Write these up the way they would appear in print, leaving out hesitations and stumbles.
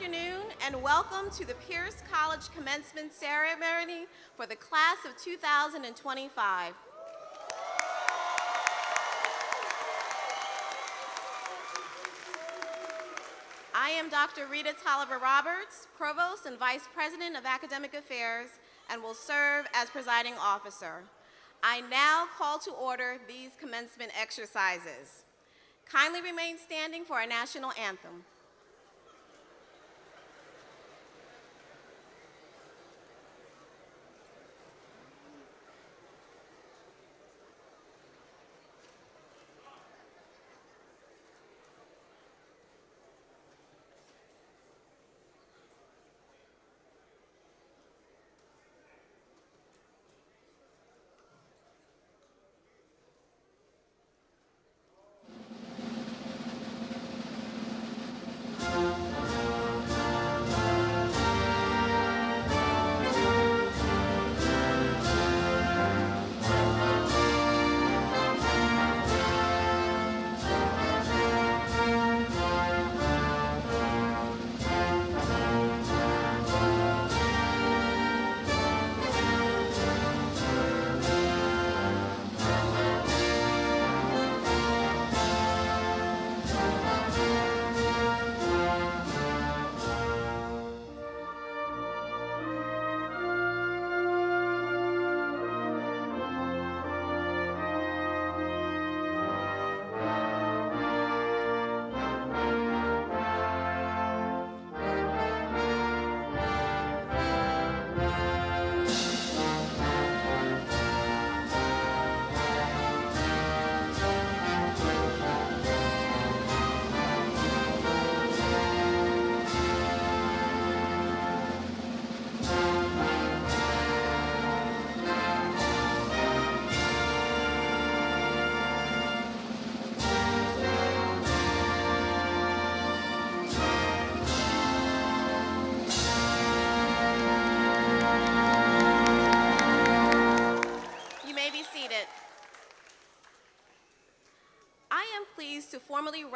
afternoon and welcome to the Peirce College Commencement Ceremony for the class of 2025. I am Dr. Rita Tolliver-Roberts, Provost and Vice President of Academic Affairs, and will serve as presiding officer. I now call to order these commencement exercises. Kindly remain standing for our national anthem.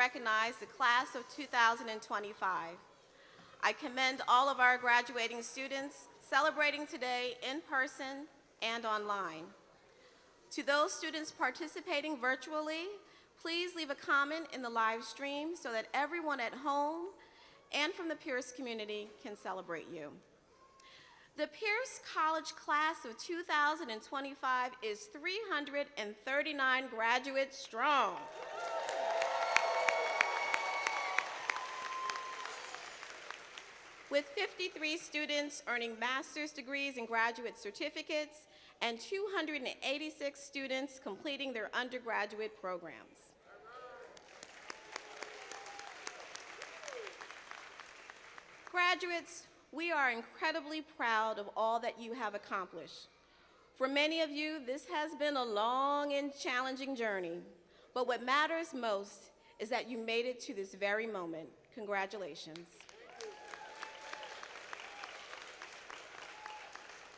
recognize the class of 2025. I commend all of our graduating students celebrating today in person and online. To those students participating virtually, please leave a comment in the live stream so that everyone at home and from the Peirce community can celebrate you. The Peirce College class of 2025 is 339 graduates strong. With 53 students earning master's degrees and graduate certificates, and 286 students completing their undergraduate programs. Graduates, we are incredibly proud of all that you have accomplished. For many of you, this has been a long and challenging journey, but what matters most is that you made it to this very moment. Congratulations.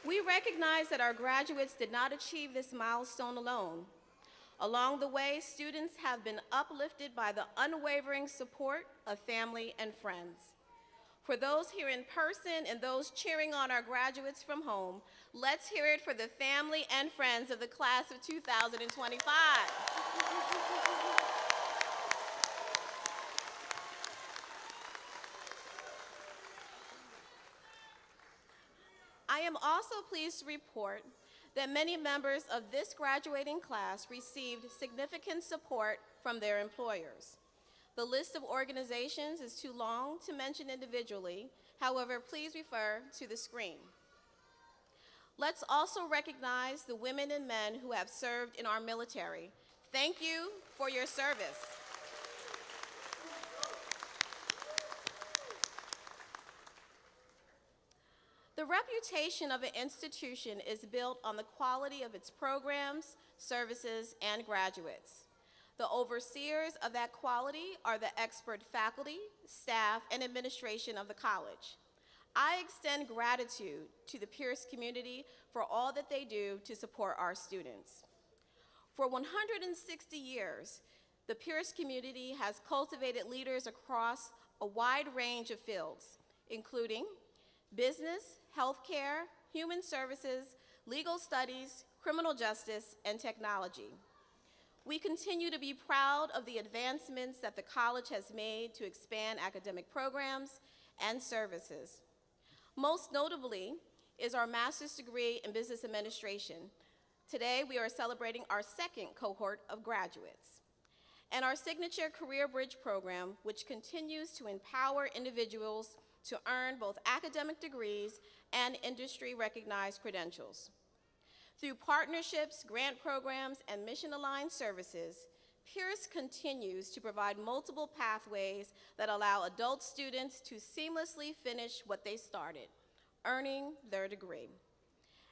We recognize that our graduates did not achieve this milestone alone. Along the way, students have been uplifted by the unwavering support of family and friends. For those here in person and those cheering on our graduates from home, let's hear it for the family and friends of the class of 2025. I am also pleased to report that many members of this graduating class received significant support from their employers. The list of organizations is too long to mention individually. However, please refer to the screen. Let's also recognize the women and men who have served in our military. Thank you for your service. The reputation of an institution is built on the quality of its programs, services, and graduates. The overseers of that quality are the expert faculty, staff, and administration of the college. I extend gratitude to the Peirce community for all that they do to support our students. For 160 years, the Peirce community has cultivated leaders across a wide range of fields, including business, healthcare, human services, legal studies, criminal justice, and technology. We continue to be proud of the advancements that the college has made to expand academic programs and services. Most notably is our master's degree in business administration. Today, we are celebrating our second cohort of graduates. And our signature Career Bridge program, which continues to empower individuals to earn both academic degrees and industry-recognized credentials. Through partnerships, grant programs, and mission-aligned services, Peirce continues to provide multiple pathways that allow adult students to seamlessly finish what they started, earning their degree.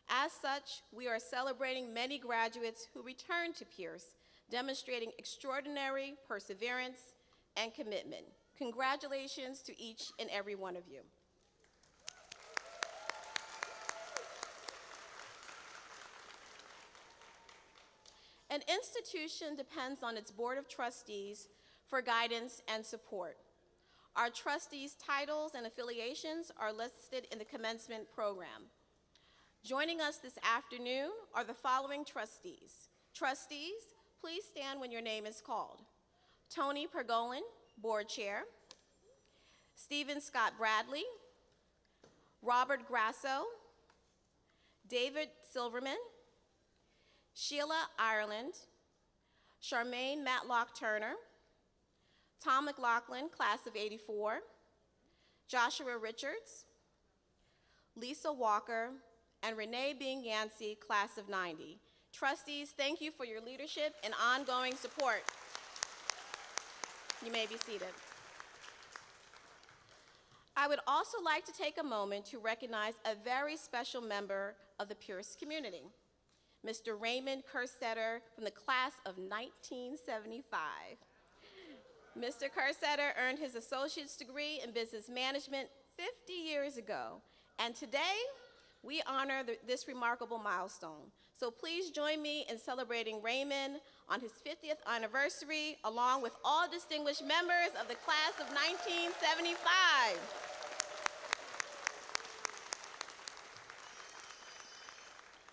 As such, we are celebrating many graduates who return to Peirce, demonstrating extraordinary perseverance and commitment. Congratulations to each and every one of you. An institution depends on its board of trustees for guidance and support. Our trustees' titles and affiliations are listed in the commencement program. Joining us this afternoon are the following trustees. Trustees, please stand when your name is called. Tony Pergolin, Board Chair. Stephen Scott Bradley. Robert Grasso. David Silverman. Sheila Ireland. Charmaine Matlock Turner. Tom McLaughlin, class of '84. Joshua Richards. Lisa Walker. And Renee Bing Yancey, class of '90. Trustees, thank you for your leadership and ongoing support. You may be seated. I would also like to take a moment to recognize a very special member of the Peirce community, Mr. Raymond Kerstetter from the class of 1975. Mr. Kerstetter earned his associate's degree in business management 50 years ago, and today, we honor this remarkable milestone. So please join me in celebrating Raymond on his 50th anniversary, along with all distinguished members of the class of 1975.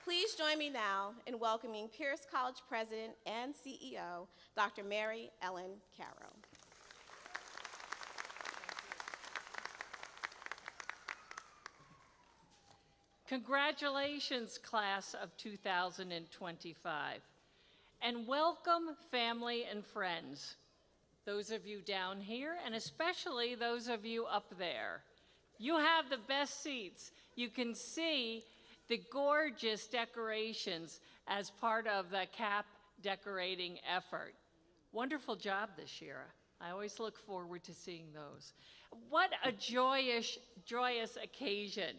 Please join me now in welcoming Peirce College President and CEO, Dr. Mary Ellen Caro. Congratulations, class of 2025, and welcome family and friends, those of you down here, and especially those of you up there. You have the best seats. You can see the gorgeous decorations as part of the cap decorating effort. Wonderful job this year. I always look forward to seeing those. What a joyous occasion.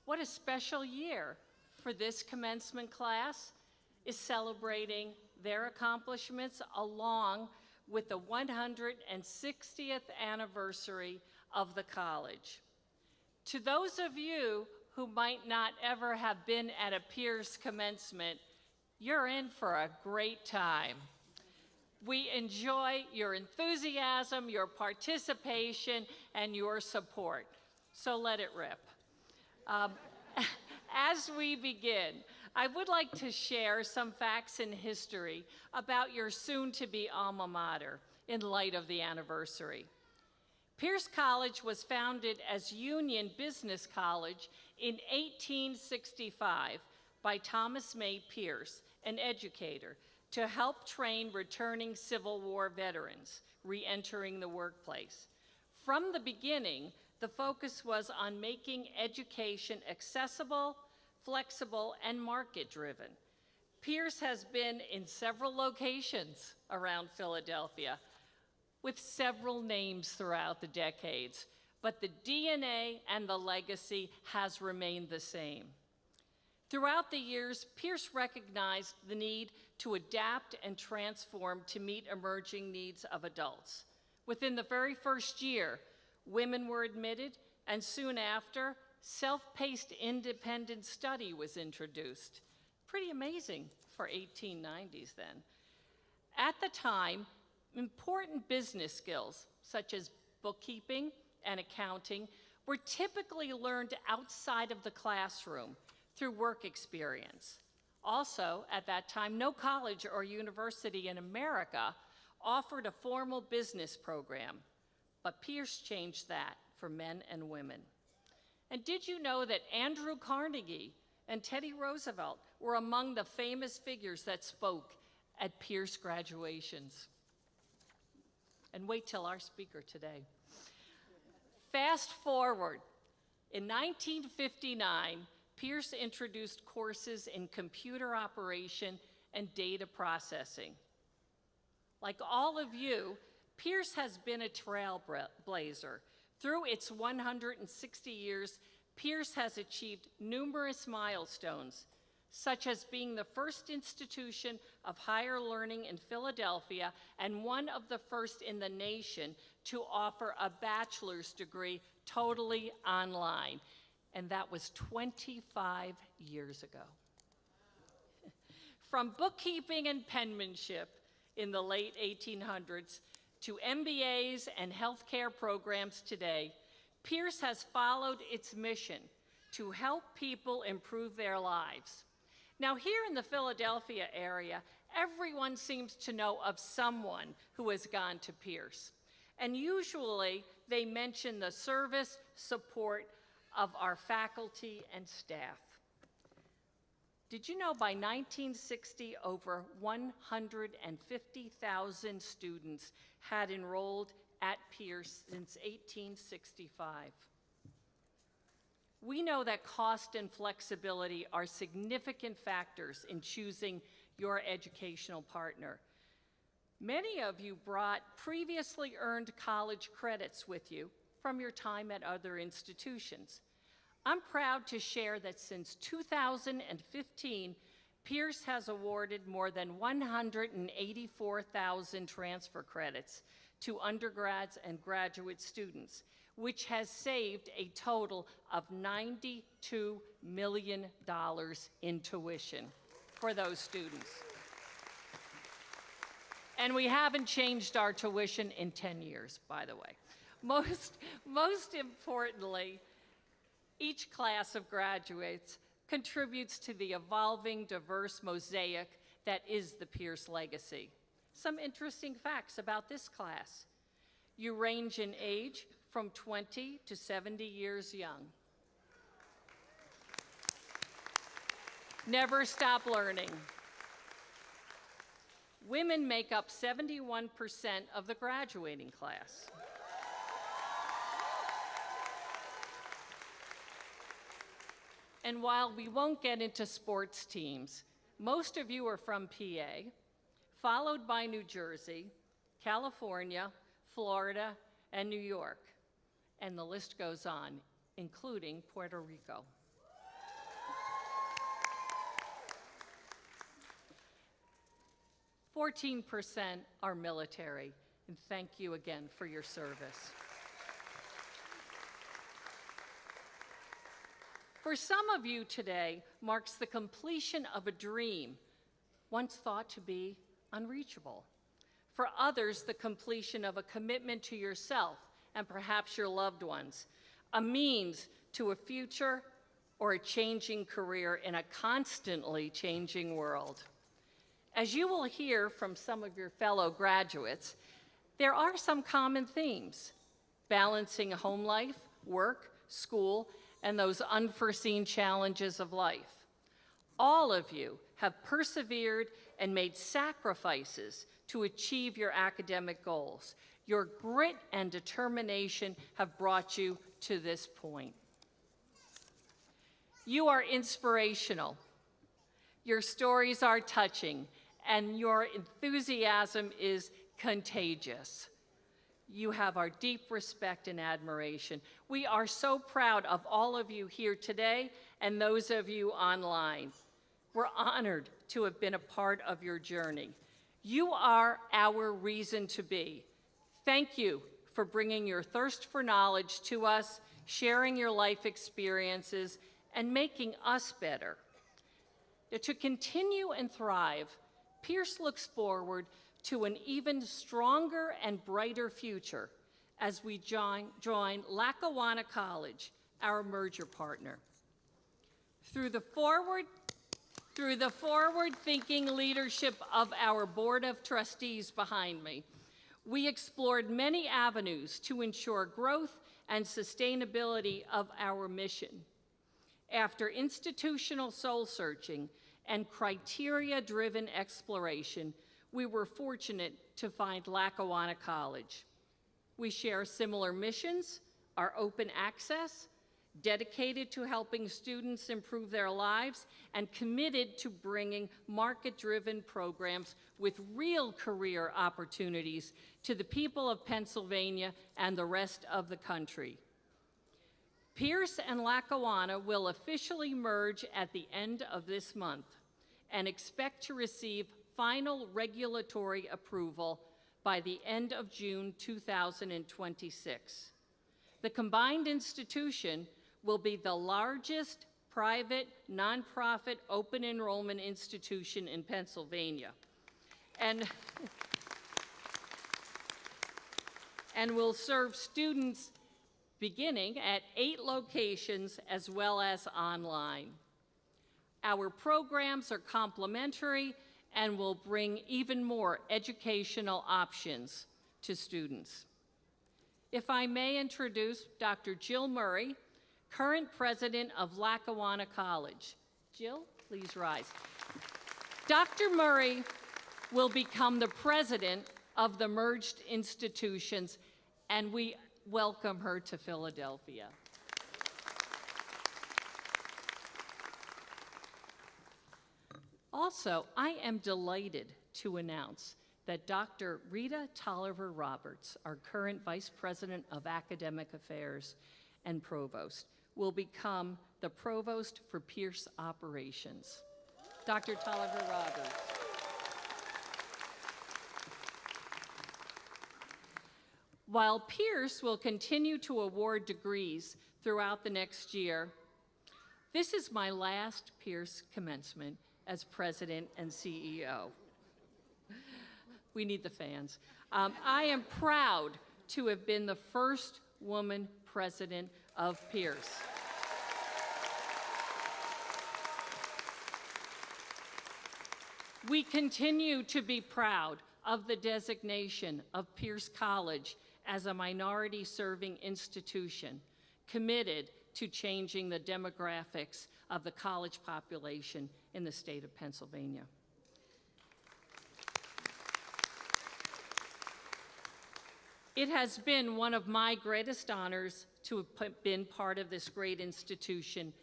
What a special year for this commencement class is celebrating their accomplishments along with the 160th anniversary of the college. To those of you who might not ever have been at a Peirce commencement, you're in for a great time. We enjoy your enthusiasm, your participation, and your support. So let it rip. As we begin, I would like to share some facts and history about your soon-to-be alma mater in light of the anniversary. Peirce College was founded as Union Business College in 1865 by Thomas May Peirce, an educator, to help train returning Civil War veterans re-entering the workplace. From the beginning, the focus was on making education accessible, flexible, and market-driven. Peirce has been in several locations around Philadelphia with several names throughout the decades, but the DNA and the legacy has remained the same. Throughout the years, Peirce recognized the need to adapt and transform to meet emerging needs of adults. Within the very first year, women were admitted, and soon after, self-paced independent study was introduced. Pretty amazing for 1890s then. At the time, important business skills, such as bookkeeping and accounting, were typically learned outside of the classroom through work experience. Also, at that time, no college or university in America offered a formal business program, but Peirce changed that for men and women. And did you know that Andrew Carnegie and Teddy Roosevelt were among the famous figures that spoke at Peirce graduations? And wait till our speaker today. Fast forward, in 1959, Peirce introduced courses in computer operation and data processing. Like all of you, Peirce has been a trailblazer. Through its 160 years, Peirce has achieved numerous milestones, such as being the first institution of higher learning in Philadelphia and one of the first in the nation to offer a bachelor's degree totally online. And that was 25 years ago. From bookkeeping and penmanship in the late 1800s to MBAs and healthcare programs today, Peirce has followed its mission to help people improve their lives. Now, here in the Philadelphia area, everyone seems to know of someone who has gone to Peirce. And usually, they mention the service, support of our faculty and staff. Did you know by 1960, over 150,000 students had enrolled at Peirce since 1865? We know that cost and flexibility are significant factors in choosing your educational partner. Many of you brought previously earned college credits with you from your time at other institutions. I'm proud to share that since 2015, Peirce has awarded more than 184,000 transfer credits to undergrads and graduate students, which has saved a total of $92 million in tuition for those students. And we haven't changed our tuition in 10 years, by the way. Most importantly, each class of graduates contributes to the evolving, diverse mosaic that is the Peirce legacy. Some interesting facts about this class. You range in age from 20 to 70 years young. Never stop learning. Women make up 71% of the graduating class. And while we won't get into sports teams, most of you are from PA, followed by New Jersey, California, Florida, and New York. And the list goes on, including Puerto Rico. "14% are military, and thank you again for your service. For some of you today marks the completion of a dream once thought to be unreachable. For others, the completion of a commitment to yourself and perhaps your loved ones, a means to a future or a changing career in a constantly changing world. As you will hear from some of your fellow graduates, there are some common themes: balancing home life, work, school, and those unforeseen challenges of life. All of you have persevered and made sacrifices to achieve your academic goals. Your grit and determination have brought you to this point. You are inspirational. Your stories are touching, and your enthusiasm is contagious. You have our deep respect and admiration. We are so proud of all of you here today and those of you online. We're honored to have been a part of your journey. You are our reason to be. Thank you for bringing your thirst for knowledge to us, sharing your life experiences, and making us better. To continue and thrive, Peirce looks forward to an even stronger and brighter future as we join Lackawanna College, our merger partner. Through the forward-thinking leadership of our Board of Trustees behind me, we explored many avenues to ensure growth and sustainability of our mission. After institutional soul-searching and criteria-driven exploration, we were fortunate to find Lackawanna College. We share similar missions, are open access, dedicated to helping students improve their lives, and committed to bringing market-driven programs with real career opportunities to the people of Pennsylvania and the rest of the country. Peirce and Lackawanna will officially merge at the end of this month and expect to receive final regulatory approval by the end of June 2026. The combined institution will be the largest private, nonprofit, open enrollment institution in Pennsylvania, and will serve students beginning at 8 locations as well as online. Our programs are complementary and will bring even more educational options to students. If I may introduce Dr. Jill Murray, current president of Lackawanna College. Jill, please rise. Dr. Murray will become the president of the merged institutions, and we welcome her to Philadelphia. Also, I am delighted to announce that Dr. Rita Tolliver Roberts, our current Vice President of Academic Affairs and Provost, will become the Provost for Peirce Operations. Dr. Tolliver Roberts. While Peirce will continue to award degrees throughout the next year, this is my last Peirce commencement as president and CEO. We need the fans. I am proud to have been the first woman president of Peirce. We continue to be proud of the designation of Peirce College as a minority-serving institution committed to changing the demographics of the college population in the state of Pennsylvania. It has been one of my greatest honors to have been part of this great institution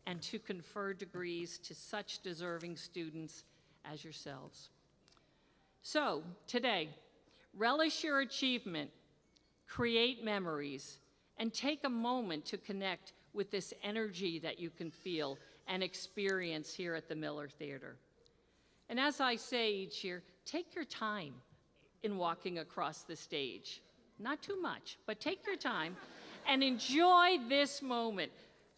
and to confer degrees to such deserving students as yourselves. So, today, relish your achievement, create memories, and take a moment to connect with this energy that you can feel and experience here at the Miller Theater. And as I say each year, take your time in walking across the stage. Not too much, but take your time and enjoy this moment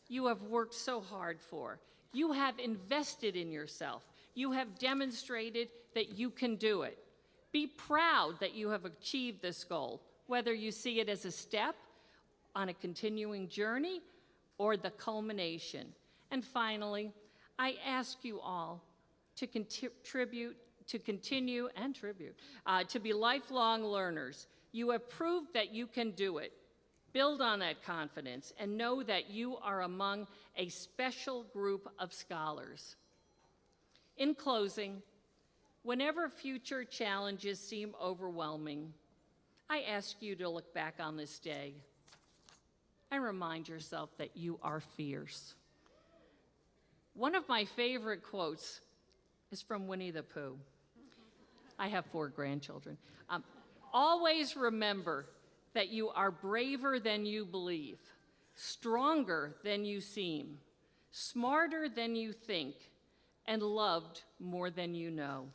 you have worked so hard for. You have invested in yourself. You have demonstrated that you can do it. Be proud that you have achieved this goal, whether you see it as a step on a continuing journey or the culmination. And finally, I ask you all to continue to be lifelong learners. You have proved that you can do it. Build on that confidence and know that you are among a special group of scholars. In closing, whenever future challenges seem overwhelming, I ask you to look back on this day and remind yourself that you are fierce. One of my favorite quotes is from Winnie the Pooh. I have 4 grandchildren. Always remember that you are braver than you believe, stronger than you seem, smarter than you think, and loved more than you know.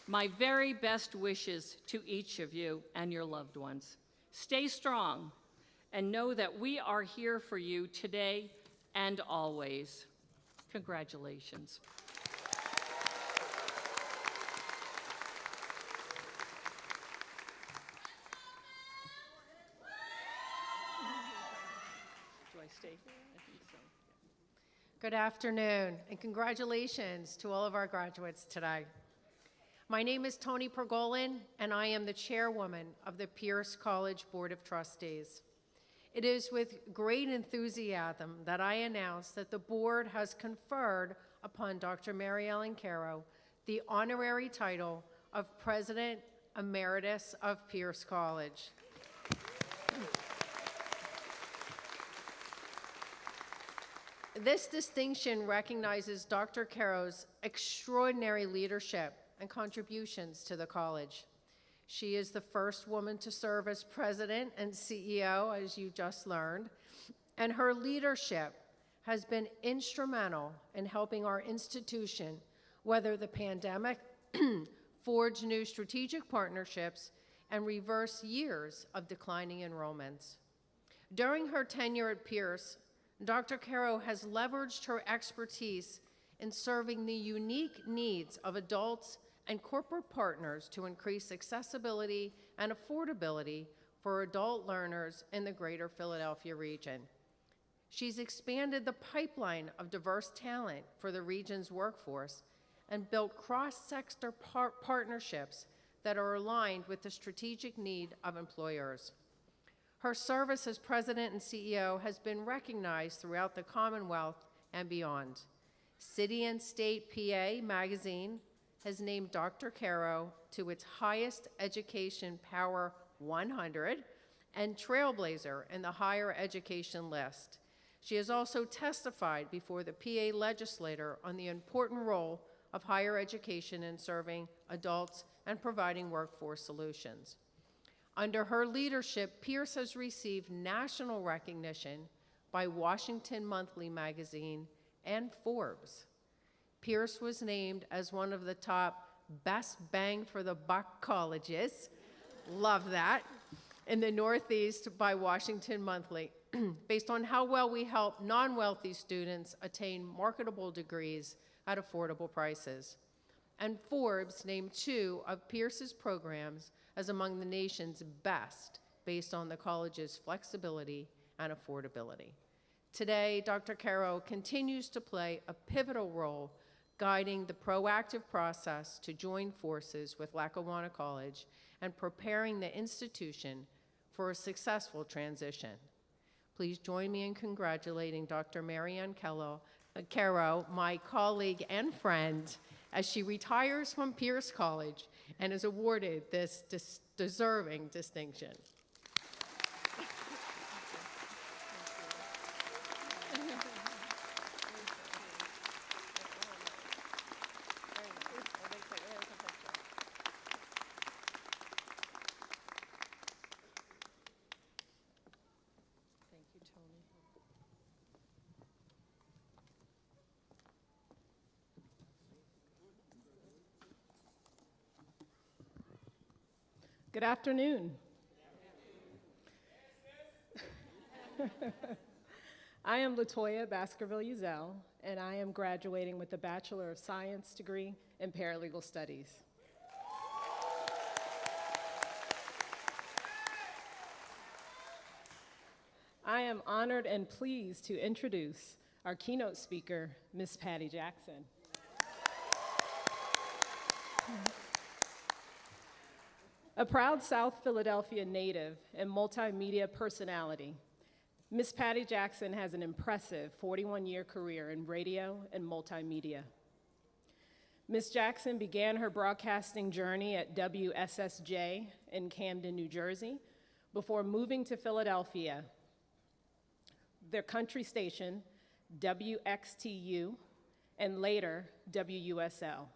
My very best wishes to each of you and your loved ones. Stay strong and know that we are here for you today and always. Congratulations. Do I stay here? I think so. Good afternoon, and congratulations to all of our graduates today. My name is Toni Pergolin, and I am the chairwoman of the Peirce College Board of Trustees. It is with great enthusiasm that I announce that the board has conferred upon Dr. Mary Ellen Caro the honorary title of President Emeritus of Peirce College. This distinction recognizes Dr. Caro's extraordinary leadership and contributions to the college. She is the first woman to serve as president and CEO, as you just learned, and her leadership has been instrumental in helping our institution weather the pandemic, forge new strategic partnerships, and reverse years of declining enrollments. During her tenure at Peirce, Dr. Caro has leveraged her expertise in serving the unique needs of adults and corporate partners to increase accessibility and affordability for adult learners in the greater Philadelphia region. She's expanded the pipeline of diverse talent for the region's workforce and built cross-sector partnerships that are aligned with the strategic need of employers. Her service as president and CEO has been recognized throughout the Commonwealth and beyond. City and State PA magazine has named Dr. Caro to its highest education power 100 and trailblazer in the higher education list. She has also testified before the PA legislature on the important role of higher education in serving adults and providing workforce solutions. Under her leadership, Peirce has received national recognition by Washington Monthly magazine and Forbes. Peirce was named as one of the top best bang for the buck colleges. Love that. In the Northeast by Washington Monthly, based on how well we help non-wealthy students attain marketable degrees at affordable prices. And Forbes named 2 of Peirce's programs as among the nation's best based on the college's flexibility and affordability. Today, Dr. Caro continues to play a pivotal role guiding the proactive process to join forces with Lackawanna College and preparing the institution for a successful transition. Please join me in congratulating Dr. Marianne Caro, my colleague and friend, as she retires from Peirce College and is awarded this deserving distinction. Good afternoon. I am Latoya Baskerville-Uzel, and I am graduating with a Bachelor of Science degree in Paralegal Studies. I am honored and pleased to introduce our keynote speaker, Ms. Patty Jackson. A proud South Philadelphia native and multimedia personality, Ms. Patty Jackson has an impressive 41-year career in radio and multimedia. Ms. Jackson began her broadcasting journey at WSSJ in Camden, New Jersey, before moving to Philadelphia, their country station, WXTU, and later WUSL.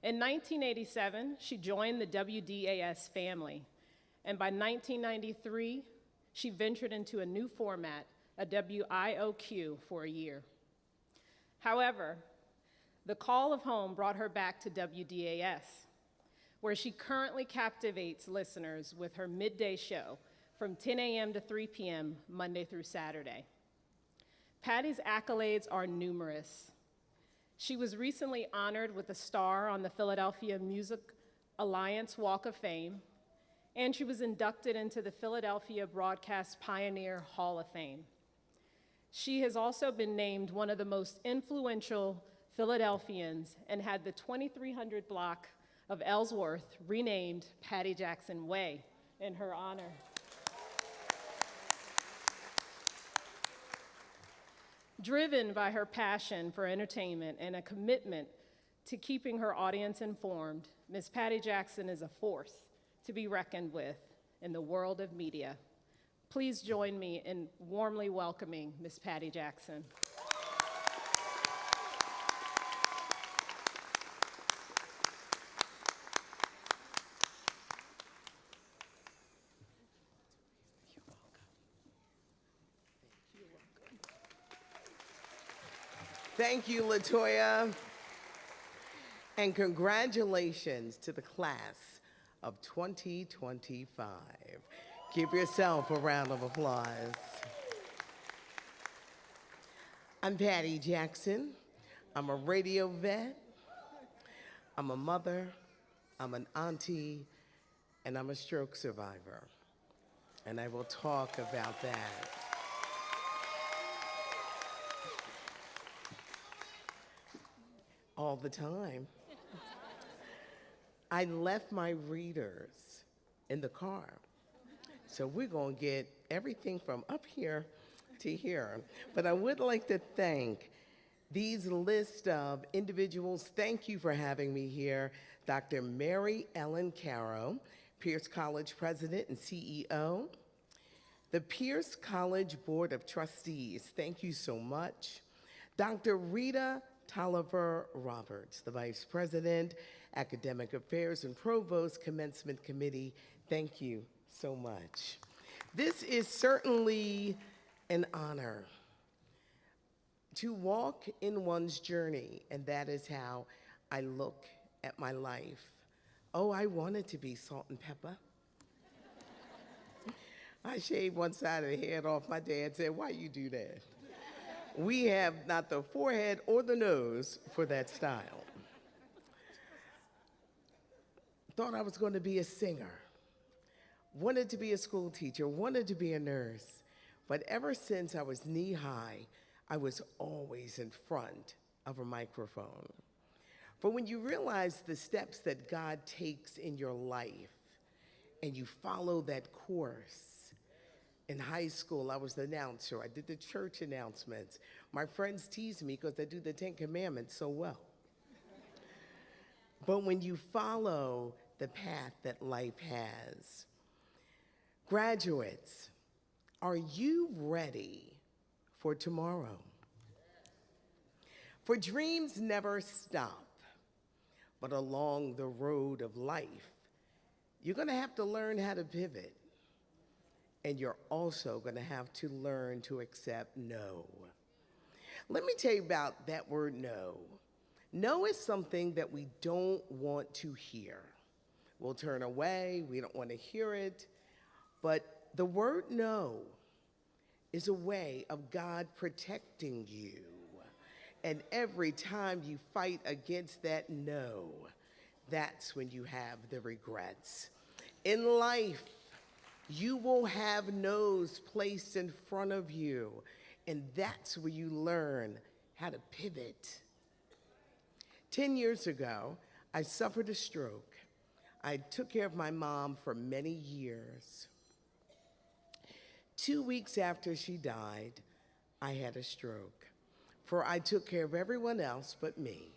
In 1987, she joined the WDAS family, and by 1993, she ventured into a new format, a WIOQ, for a year. However, the call of home brought her back to WDAS, where she currently captivates listeners with her midday show from 10 a.m. to 3 p.m., Monday through Saturday. Patty's accolades are numerous. She was recently honored with a star on the Philadelphia Music Alliance Walk of Fame, and she was inducted into the Philadelphia Broadcast Pioneer Hall of Fame. She has also been named one of the most influential Philadelphians and had the 2300 block of Ellsworth renamed Patty Jackson Way in her honor. Driven by her passion for entertainment and a commitment to keeping her audience informed, Ms. Patty Jackson is a force to be reckoned with in the world of media. Please join me in warmly welcoming Ms. Patty Jackson. Thank you, Latoya. And congratulations to the class of 2025. Give yourself a round of applause. I'm Patty Jackson. I'm a radio vet. I'm a mother. I'm an auntie. And I'm a stroke survivor. And I will talk about that. All the time. I left my readers in the car. So we're going to get everything from up here to here. But I would like to thank these list of individuals. Thank you for having me here. Dr. Mary Ellen Caro, Peirce College President and CEO. The Peirce College Board of Trustees, thank you so much. Dr. Rita Tolliver Roberts, the Vice President, Academic Affairs and Provost, Commencement Committee, thank you so much. This is certainly an honor. to walk in one's journey, and that is how I look at my life. Oh, I wanted to be salt and pepper. I shaved one side of the head off. My dad said, "Why you do that?" We have not the forehead or the nose for that style. Thought I was going to be a singer. Wanted to be a school teacher, wanted to be a nurse. But ever since I was knee-high, I was always in front of a microphone. But when you realize the steps that God takes in your life and you follow that course, in high school, I was the announcer. I did the church announcements. My friends tease me because I do the 10 Commandments so well. But when you follow the path that life has, graduates, are you ready for tomorrow? For dreams never stop, but along the road of life, you're going to have to learn how to pivot. And you're also going to have to learn to accept no. Let me tell you about that word no. No is something that we don't want to hear. We'll turn away, we don't want to hear it. But the word no is a way of God protecting you. And every time you fight against that no, that's when you have the regrets. In life, you will have no's placed in front of you, and that's where you learn how to pivot. 10 years ago, I suffered a stroke. I took care of my mom for many years. 2 weeks after she died, I had a stroke, for I took care of everyone else but me.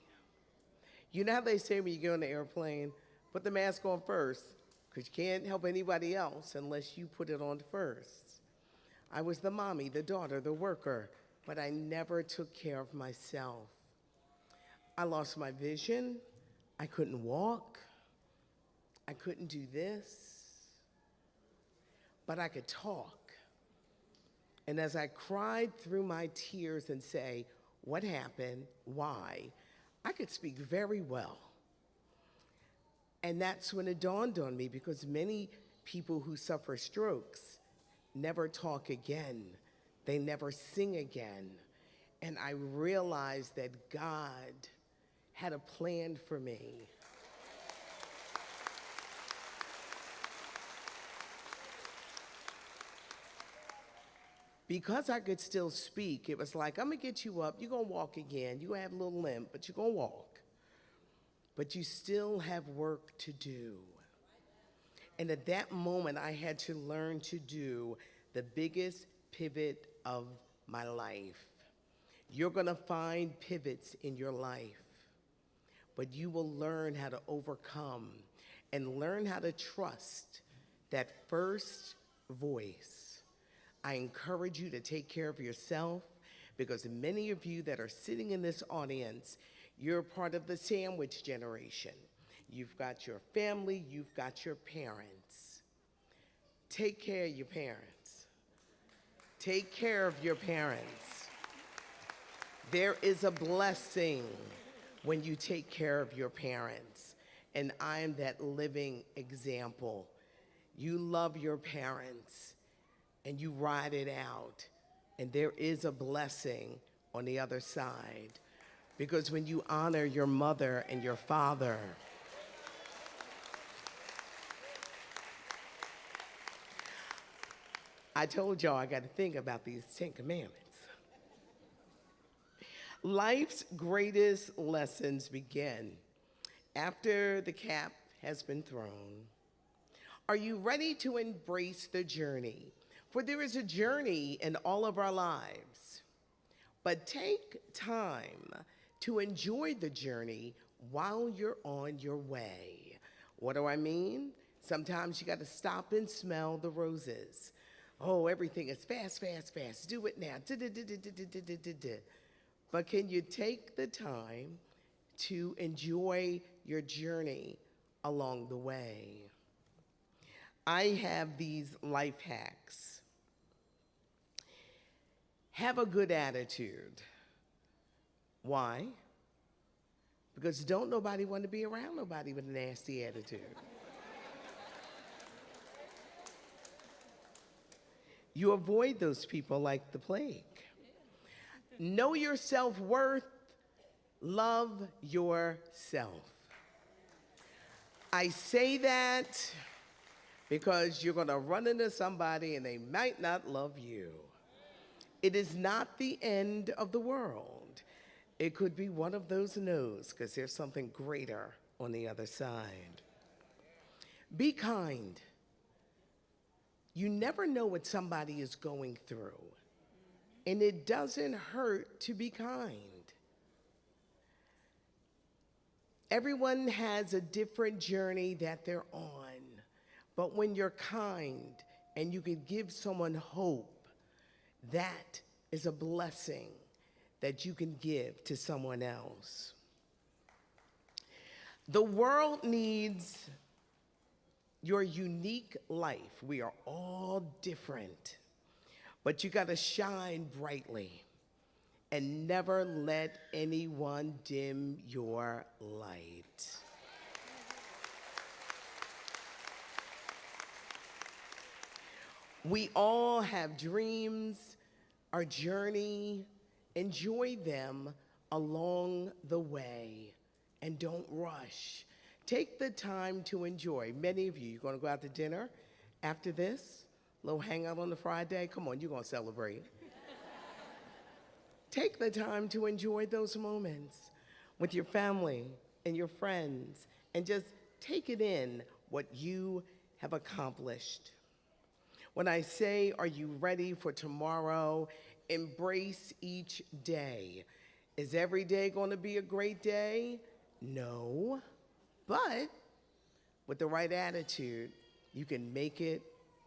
You know how they say when you get on the airplane, put the mask on first, because you can't help anybody else unless you put it on first. I was the mommy, the daughter, the worker, but I never took care of myself. I lost my vision. I couldn't walk. I couldn't do this. But I could talk. And as I cried through my tears and say, what happened, why, I could speak very well. And that's when it dawned on me, because many people who suffer strokes never talk again. They never sing again. And I realized that God had a plan for me. Because I could still speak, it was like, I'm gonna get you up, you're gonna walk again, you're gonna have a little limp, but you're gonna walk. But you still have work to do. And at that moment, I had to learn to do the biggest pivot of my life. You're gonna find pivots in your life, but you will learn how to overcome and learn how to trust that first voice. I encourage you to take care of yourself, because many of you that are sitting in this audience, you're part of the sandwich generation. You've got your family, you've got your parents. Take care of your parents. Take care of your parents. There is a blessing when you take care of your parents, and I am that living example. You love your parents, and you ride it out, and there is a blessing on the other side. Because when you honor your mother and your father, I told y'all I got to think about these 10 Commandments. Life's greatest lessons begin after the cap has been thrown. Are you ready to embrace the journey? For there is a journey in all of our lives. But take time to enjoy the journey while you're on your way. What do I mean? Sometimes you got to stop and smell the roses. Oh, everything is fast, fast, fast. Do it now. But can you take the time to enjoy your journey along the way? I have these life hacks. Have a good attitude. Why? Because don't nobody want to be around nobody with a nasty attitude. You avoid those people like the plague. Know your self-worth. Love yourself. I say that because you're going to run into somebody and they might not love you. It is not the end of the world. It could be one of those no's because there's something greater on the other side. Be kind. You never know what somebody is going through, and it doesn't hurt to be kind. Everyone has a different journey that they're on, but when you're kind and you can give someone hope, that is a blessing that you can give to someone else. The world needs your unique life. We are all different, but you got to shine brightly and never let anyone dim your light. We all have dreams, our journey. Enjoy them along the way and don't rush. Take the time to enjoy. Many of you, you're going to go out to dinner after this, little hangout on the Friday. Come on, you're going to celebrate. Take the time to enjoy those moments with your family and your friends and just take it in what you have accomplished. When I say, are you ready for tomorrow? Embrace each day. Is every day going to be a great day? No. But with the right attitude, you can make it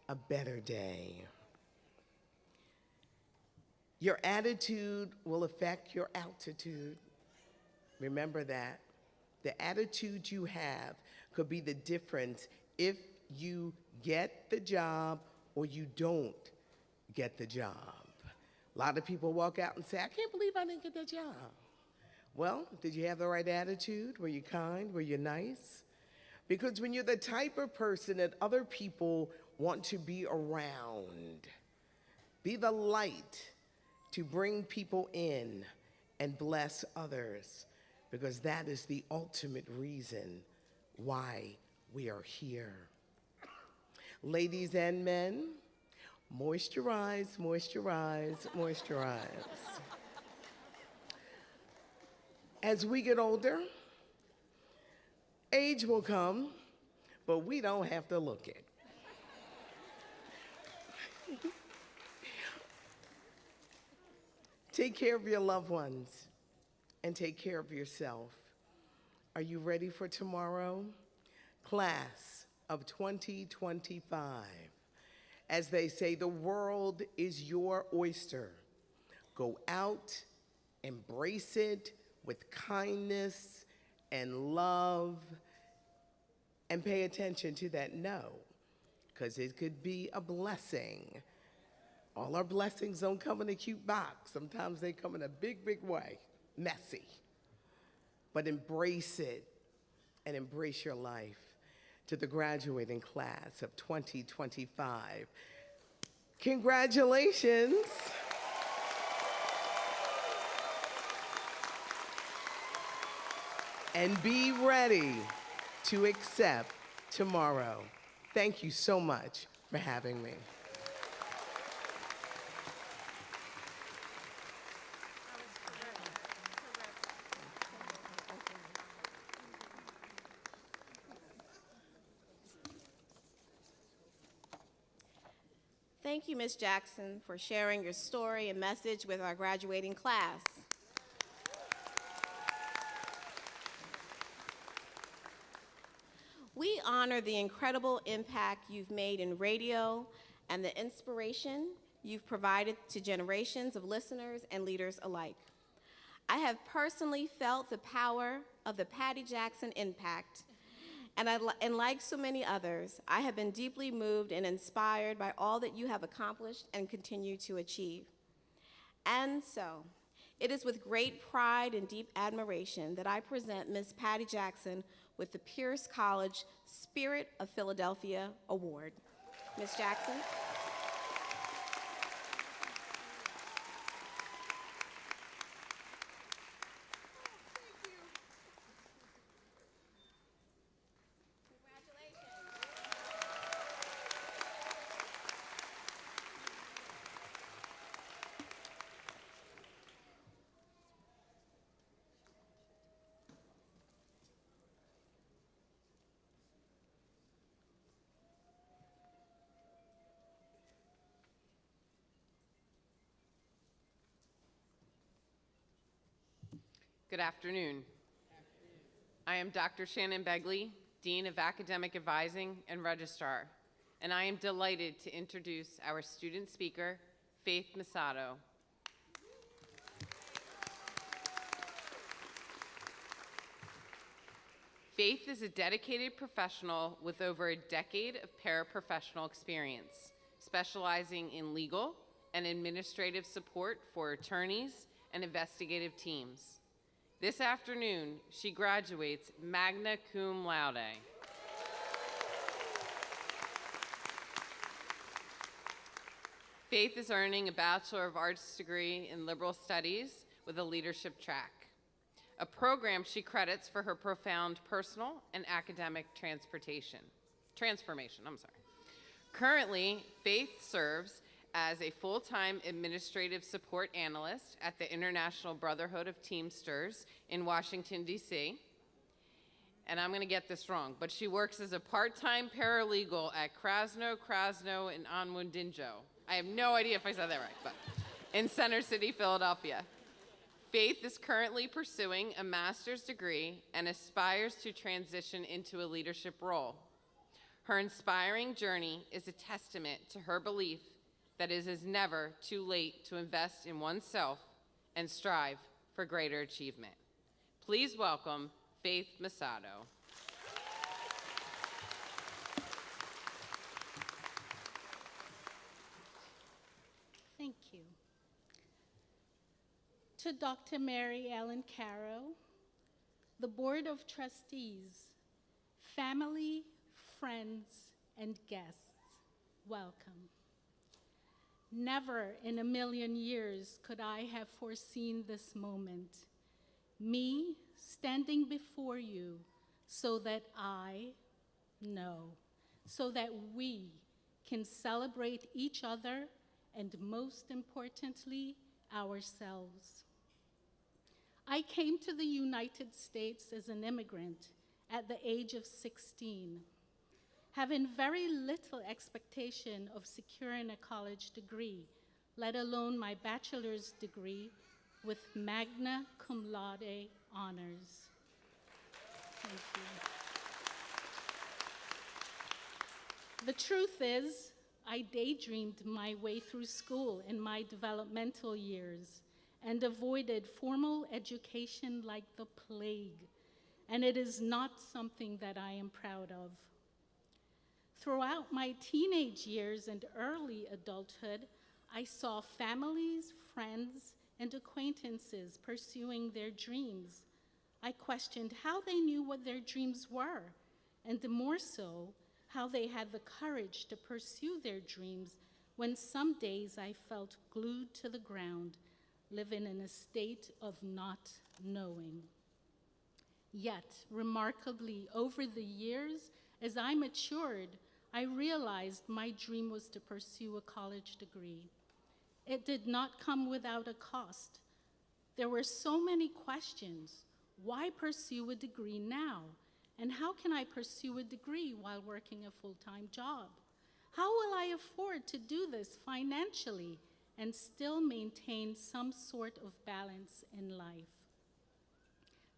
a better day. Your attitude will affect your altitude. Remember that. The attitude you have could be the difference if you get the job or you don't get the job. A lot of people walk out and say, I can't believe I didn't get that job. Well, did you have the right attitude? Were you kind? Were you nice? Because when you're the type of person that other people want to be around, be the light to bring people in and bless others, because that is the ultimate reason why we are here. Ladies and men, moisturize, moisturize, moisturize. As we get older, age will come, but we don't have to look it. Take care of your loved ones and take care of yourself. Are you ready for tomorrow? Class of 2025. As they say, the world is your oyster. Go out, embrace it with kindness and love, and pay attention to that no, because it could be a blessing. All our blessings don't come in a cute box. Sometimes they come in a big, big way, messy. But embrace it and embrace your life. To the graduating class of 2025, congratulations. And be ready to accept tomorrow. Thank you so much for having me. Thank you, Ms. Jackson, for sharing your story and message with our graduating class. We honor the incredible impact you've made in radio and the inspiration you've provided to generations of listeners and leaders alike. I have personally felt the power of the Patty Jackson impact, and like so many others, I have been deeply moved and inspired by all that you have accomplished and continue to achieve. And so, It is with great pride and deep admiration that I present Ms. Patty Jackson with the Peirce College Spirit of Philadelphia Award. Ms. Jackson. Good afternoon. I am Dr. Shannon Begley, Dean of Academic Advising and Registrar, and I am delighted to introduce our student speaker, Faith Masato. Faith is a dedicated professional with over a decade of paraprofessional experience, specializing in legal and administrative support for attorneys and investigative teams. This afternoon, she graduates magna cum laude. Faith is earning a Bachelor of Arts degree in Liberal Studies with a leadership track, a program she credits for her profound personal and academic transformation. Currently, Faith serves as a full-time administrative support analyst at the International Brotherhood of Teamsters in Washington, D.C. And I'm going to get this wrong, but she works as a part-time paralegal at Krasno, and Onwundinjo. I have no idea if I said that right, but in Center City, Philadelphia. Faith is currently pursuing a master's degree and aspires to transition into a leadership role. Her inspiring journey is a testament to her belief that it is never too late to invest in oneself and strive for greater achievement. Please welcome Faith Masato. Thank you. To Dr. Mary Ellen Caro, the Board of Trustees, family, friends, and guests, welcome. Never in a million years could I have foreseen this moment, me standing before you so that so that we can celebrate each other and most importantly, ourselves. I came to the United States as an immigrant at the age of 16. Having very little expectation of securing a college degree, let alone my bachelor's degree with magna cum laude honors. Thank you. The truth is, I daydreamed my way through school in my developmental years and avoided formal education like the plague, and it is not something that I am proud of. Throughout my teenage years and early adulthood, I saw families, friends, and acquaintances pursuing their dreams. I questioned how they knew what their dreams were, and the more so, how they had the courage to pursue their dreams when some days I felt glued to the ground, living in a state of not knowing. Yet, remarkably, over the years, as I matured, I realized my dream was to pursue a college degree. It did not come without a cost. There were so many questions. Why pursue a degree now? And how can I pursue a degree while working a full-time job? How will I afford to do this financially and still maintain some sort of balance in life?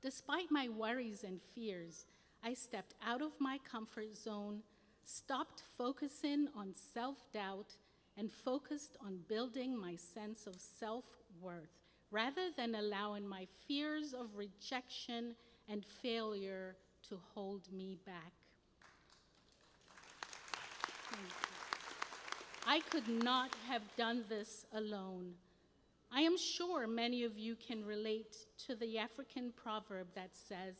Despite my worries and fears, I stepped out of my comfort zone, stopped focusing on self-doubt, and focused on building my sense of self-worth, rather than allowing my fears of rejection and failure to hold me back. I could not have done this alone. I am sure many of you can relate to the African proverb that says,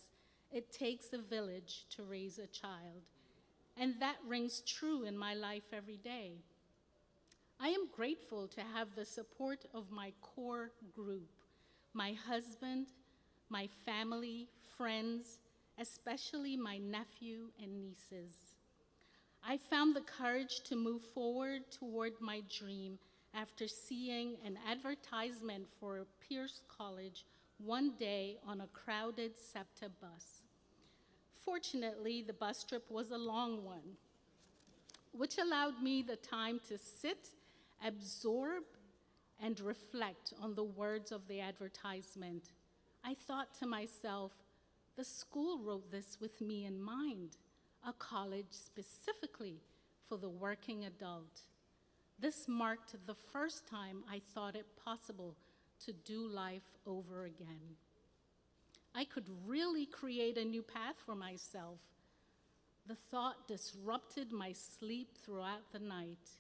"It takes a village to raise a child." And that rings true in my life every day. I am grateful to have the support of my core group, my husband, my family, friends, especially my nephew and nieces. I found the courage to move forward toward my dream after seeing an advertisement for Peirce College one day on a crowded SEPTA bus. Fortunately, the bus trip was a long one, which allowed me the time to sit, absorb, and reflect on the words of the advertisement. I thought to myself, the school wrote this with me in mind, a college specifically for the working adult. This marked the first time I thought it possible to do life over again. I could really create a new path for myself. The thought disrupted my sleep throughout the night.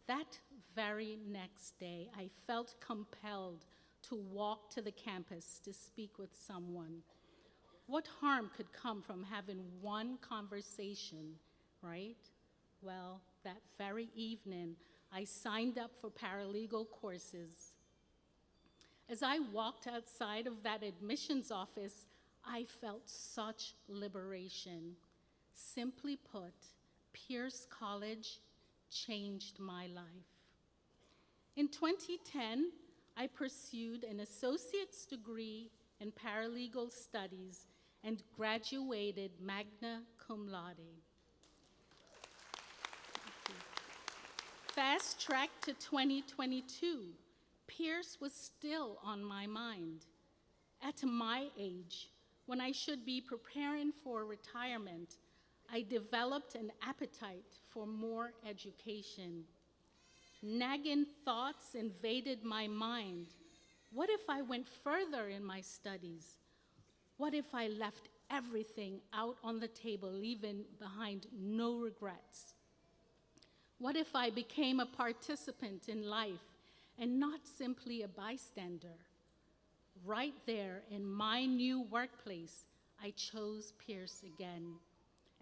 That very next day, I felt compelled to walk to the campus to speak with someone. What harm could come from having one conversation, right? Well, that very evening, I signed up for paralegal courses. As I walked outside of that admissions office, I felt such liberation. Simply put, Peirce College changed my life. In 2010, I pursued an associate's degree in paralegal studies and graduated magna cum laude. Fast track to 2022. Peirce was still on my mind. At my age, when I should be preparing for retirement, I developed an appetite for more education. Nagging thoughts invaded my mind. What if I went further in my studies? What if I left everything out on the table, leaving behind no regrets? What if I became a participant in life and not simply a bystander? Right there in my new workplace, I chose Peirce again.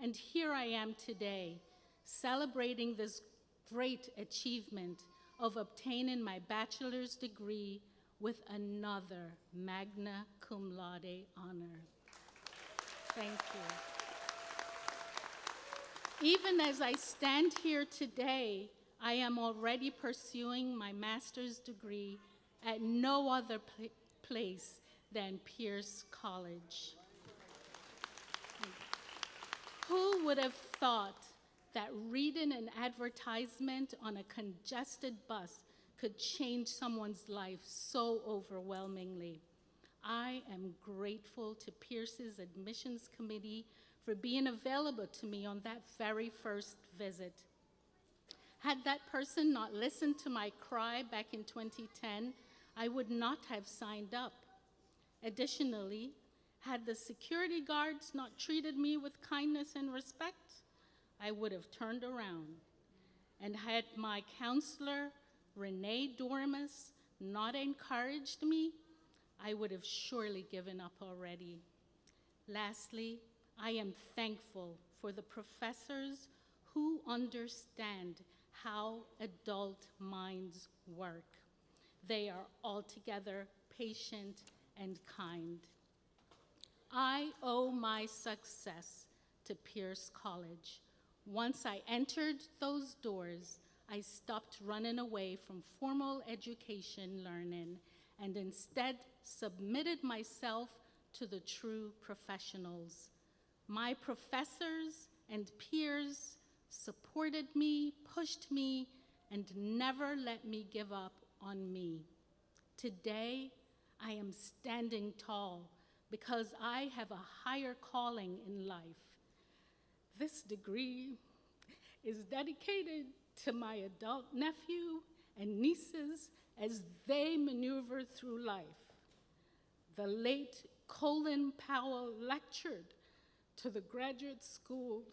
And here I am today, celebrating this great achievement of obtaining my bachelor's degree with another magna cum laude honor. Thank you. Even as I stand here today, I am already pursuing my master's degree at no other place than Peirce College. Who would have thought that reading an advertisement on a congested bus could change someone's life so overwhelmingly? I am grateful to Peirce's admissions committee for being available to me on that very first visit. Had that person not listened to my cry back in 2010, I would not have signed up. Additionally, had the security guards not treated me with kindness and respect, I would have turned around. And had my counselor, Renee Dormus, not encouraged me, I would have surely given up already. Lastly, I am thankful for the professors who understand how adult minds work. They are altogether patient and kind. I owe my success to Peirce College. Once I entered those doors, I stopped running away from formal education learning and instead submitted myself to the true professionals. My professors and peers supported me, pushed me, and never let me give up on me. Today, I am standing tall because I have a higher calling in life. This degree is dedicated to my adult nephew and nieces as they maneuver through life. The late Colin Powell lectured to the graduate school,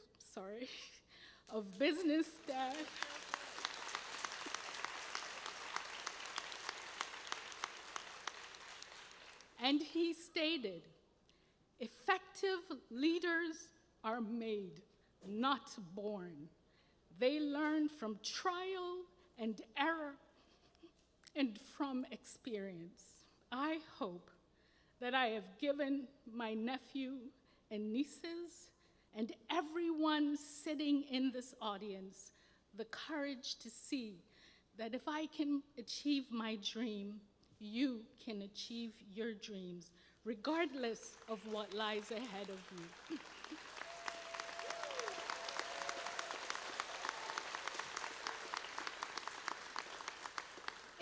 of business staff And he stated, "Effective leaders are made, not born. They learn from trial and error and from experience." I hope that I have given my nephew and nieces and everyone sitting in this audience the courage to see that if I can achieve my dream, you can achieve your dreams, regardless of what lies ahead of you.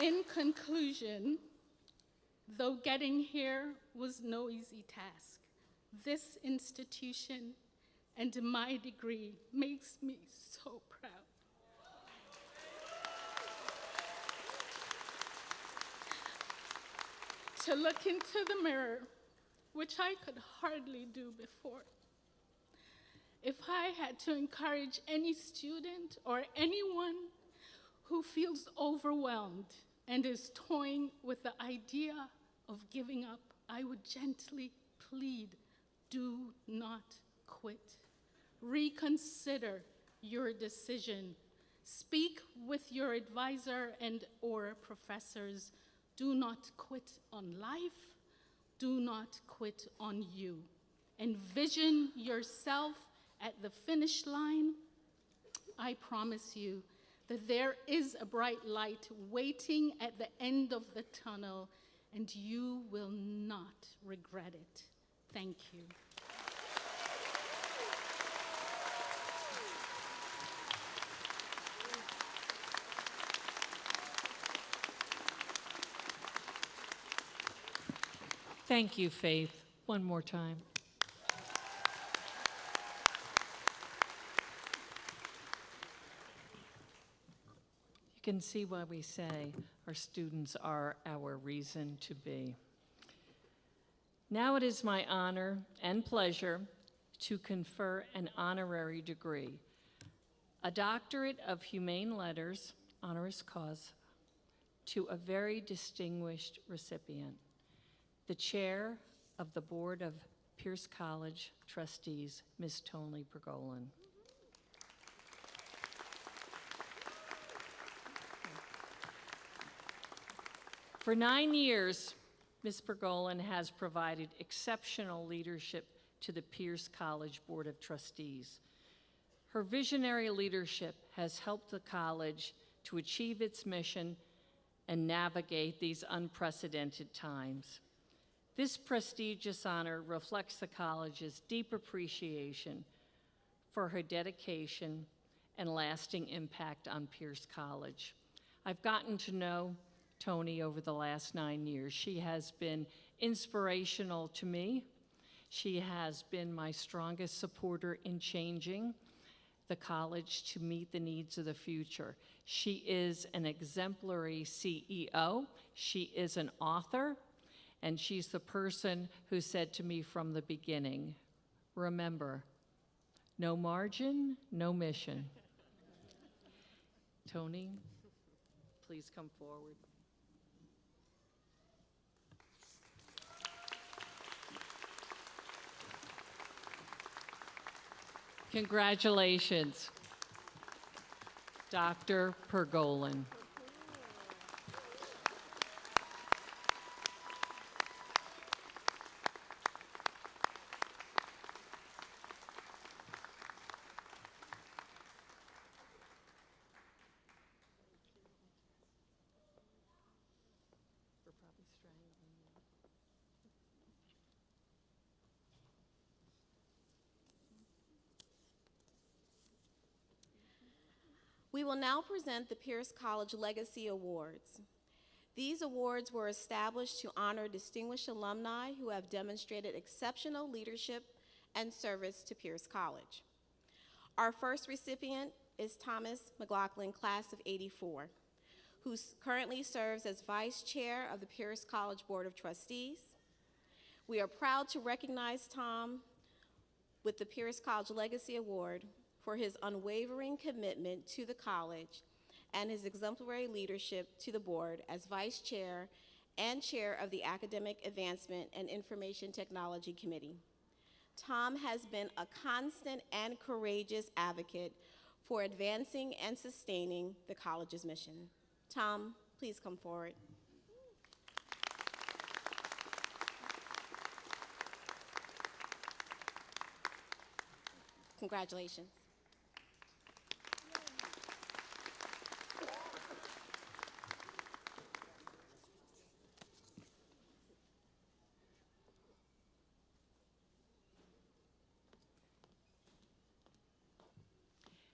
In conclusion, though getting here was no easy task, this institution and my degree makes me so proud. To look into the mirror, which I could hardly do before. If I had to encourage any student or anyone who feels overwhelmed and is toying with the idea of giving up, I would gently plead, do not quit. Reconsider your decision. Speak with your advisor and or professors. Do not quit on life. Do not quit on you. Envision yourself at the finish line. I promise you that there is a bright light waiting at the end of the tunnel, and you will not regret it. Thank you. Thank you, Faith. One more time. You can see why we say our students are our reason to be. Now it is my honor and pleasure to confer an honorary degree, a doctorate of humane letters, honoris causa, to a very distinguished recipient, the chair of the Board of Peirce College Trustees, Ms. Tony Pergolin. For 9 years, Ms. Pergolin has provided exceptional leadership to the Peirce College Board of Trustees. Her visionary leadership has helped the college to achieve its mission and navigate these unprecedented times. This prestigious honor reflects the college's deep appreciation for her dedication and lasting impact on Peirce College. I've gotten to know Tony over the last 9 years. She has been inspirational to me. She has been my strongest supporter in changing the college to meet the needs of the future. She is an exemplary CEO. She is an author, and she's the person who said to me from the beginning, remember, no margin, no mission. Tony, please come forward. Congratulations, Dr. Pergolin. We will now present the Peirce College Legacy Awards. These awards were established to honor distinguished alumni who have demonstrated exceptional leadership and service to Peirce College. Our first recipient is Thomas McLaughlin, class of '84, who currently serves as Vice Chair of the Peirce College Board of Trustees. We are proud to recognize Tom with the Peirce College Legacy Award for his unwavering commitment to the college and his exemplary leadership to the board as Vice Chair and Chair of the Academic Advancement and Information Technology Committee. Tom has been a constant and courageous advocate for advancing and sustaining the college's mission. Tom, please come forward. Congratulations.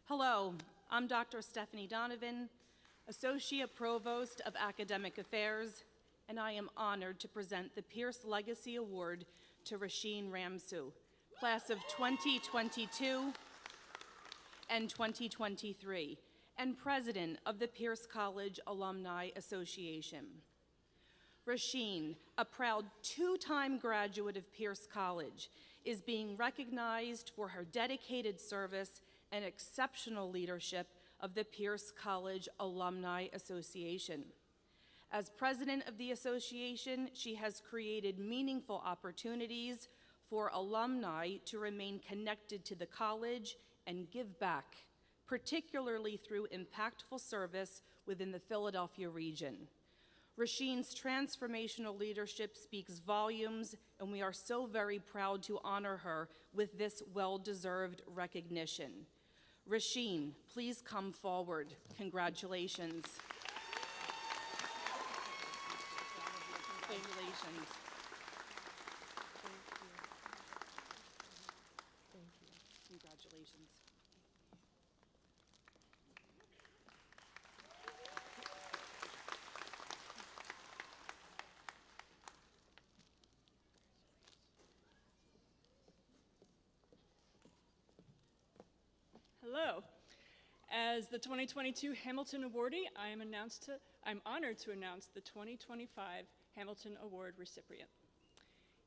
Hello, I'm Dr. Stephanie Donovan, Associate Provost of Academic Affairs, and I am honored to present the Peirce Legacy Award to Rasheen Ramsu, class of 2022 and 2023, and President of the Peirce College Alumni Association. Rasheen, a proud two-time graduate of Peirce College, is being recognized for her dedicated service and exceptional leadership of the Peirce College Alumni Association. As president of the association, she has created meaningful opportunities for alumni to remain connected to the college and give back, particularly through impactful service within the Philadelphia region. Rasheen's transformational leadership speaks volumes, and we are so very proud to honor her with this well-deserved recognition. Rasheen, please come forward. Congratulations. Congratulations. Congratulations. Hello. As the 2022 Hamilton awardee, I'm honored to announce the 2025 Hamilton Award recipient.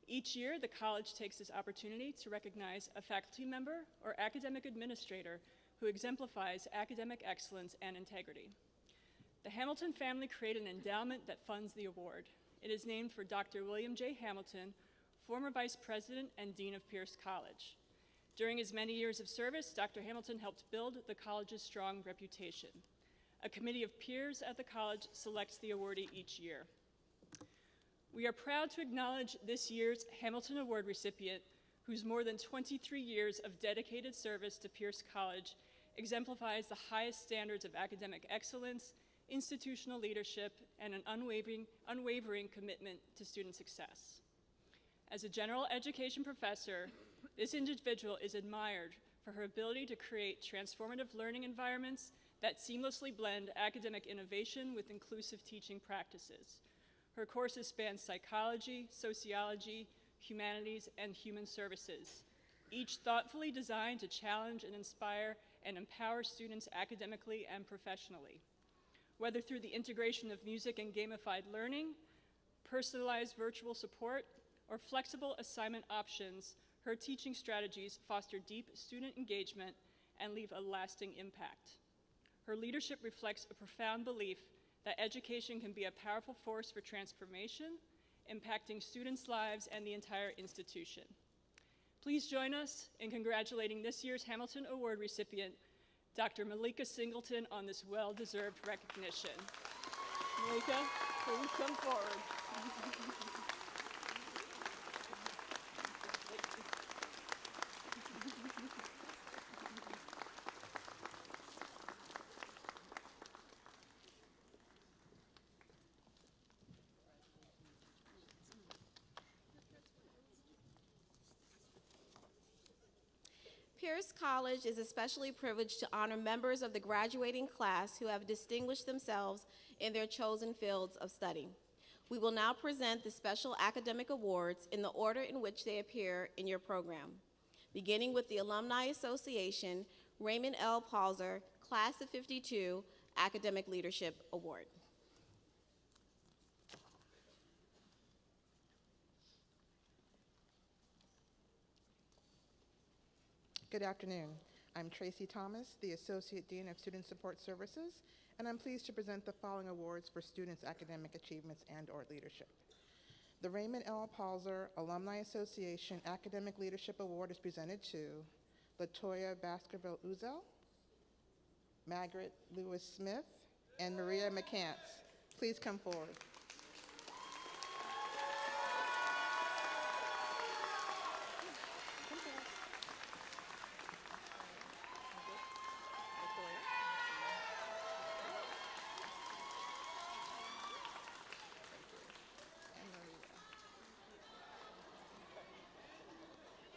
Each year, the college takes this opportunity to recognize a faculty member or academic administrator who exemplifies academic excellence and integrity. The Hamilton family created an endowment that funds the award. It is named for Dr. William J. Hamilton, former Vice President and Dean of Peirce College. During his many years of service, Dr. Hamilton helped build the college's strong reputation. A committee of peers at the college selects the awardee each year. We are proud to acknowledge this year's Hamilton Award recipient, whose more than 23 years of dedicated service to Peirce College exemplifies the highest standards of academic excellence, institutional leadership, and an unwavering commitment to student success. As a general education professor, this individual is admired for her ability to create transformative learning environments that seamlessly blend academic innovation with inclusive teaching practices. Her courses span psychology, sociology, humanities, and human services, each thoughtfully designed to challenge and inspire and empower students academically and professionally. Whether through the integration of music and gamified learning, personalized virtual support, or flexible assignment options, her teaching strategies foster deep student engagement and leave a lasting impact. Her leadership reflects a profound belief that education can be a powerful force for transformation, impacting students' lives and the entire institution. Please join us in congratulating this year's Hamilton Award recipient, Dr. Malika Singleton, on this well-deserved recognition. Malika, please come forward. Peirce College is especially privileged to honor members of the graduating class who have distinguished themselves in their chosen fields of study. We will now present the special academic awards in the order in which they appear in your program. Beginning with the Alumni Association, Raymond L. Palzer, Class of '52, Academic Leadership Award. Good afternoon. I'm Tracy Thomas, the Associate Dean of Student Support Services, and I'm pleased to present the following awards for students' academic achievements and/or leadership. The Raymond L. Palzer Alumni Association Academic Leadership Award is presented to Latoya Baskerville-Uzel, Margaret Lewis-Smith, and Maria McCants. Please come forward.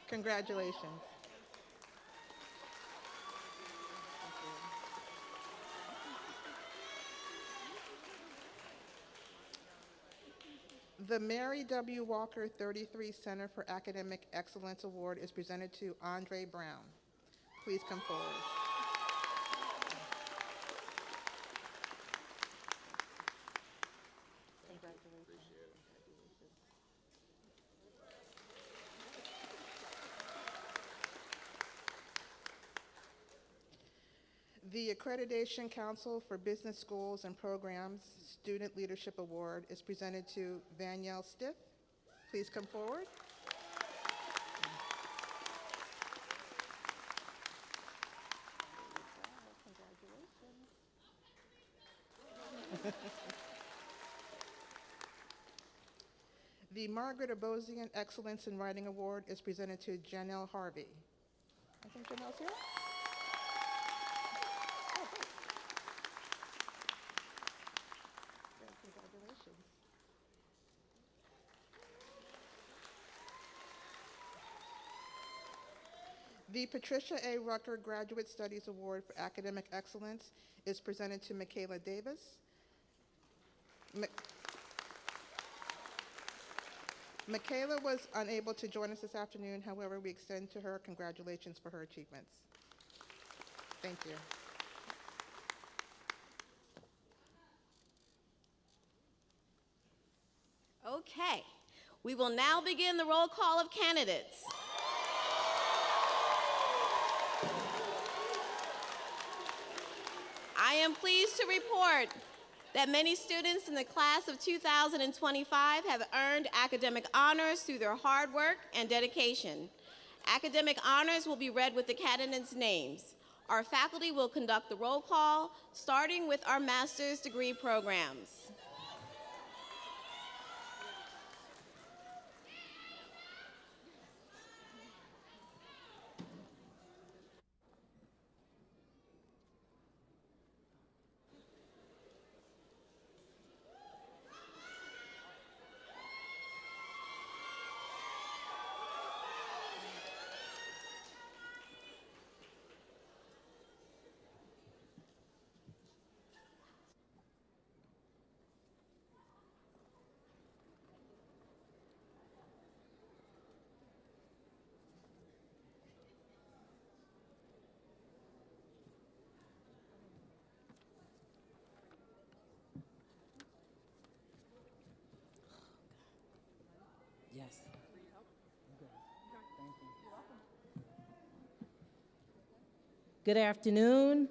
Congratulations. The Mary W. Walker 33 Center for Academic Excellence Award is presented to Andre Brown. Please come forward. The Accreditation Council for Business Schools and Programs Student Leadership Award is presented to Vanielle Stiff. Please come forward. The Margaret Abosian Excellence in Writing Award is presented to Janelle Harvey. I think Janelle's here. Congratulations. The Patricia A. Rucker Graduate Studies Award for Academic Excellence is presented to Michaela Davis. Michaela was unable to join us this afternoon. However, we extend to her congratulations for her achievements. Thank you. Okay, we will now begin the roll call of candidates. I am pleased to report that many students in the class of 2025 have earned academic honors through their hard work and dedication. Academic honors will be read with the candidates' names. Our faculty will conduct the roll call, starting with our master's degree programs. Yes. Good afternoon.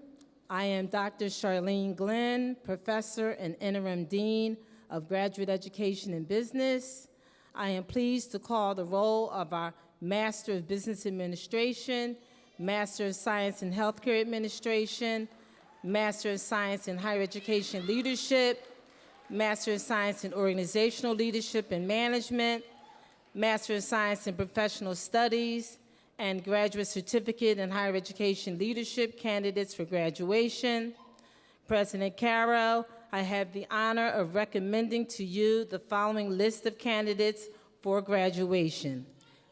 I am Dr. Charlene Glenn, Professor and Interim Dean of Graduate Education and Business. I am pleased to call the roll of our Master of Business Administration, Master of Science in Healthcare Administration, Master of Science in Higher Education Leadership, Master of Science in Organizational Leadership and Management, Master of Science in Professional Studies, and Graduate Certificate in Higher Education Leadership candidates for graduation. President Caro, I have the honor of recommending to you the following list of candidates for graduation.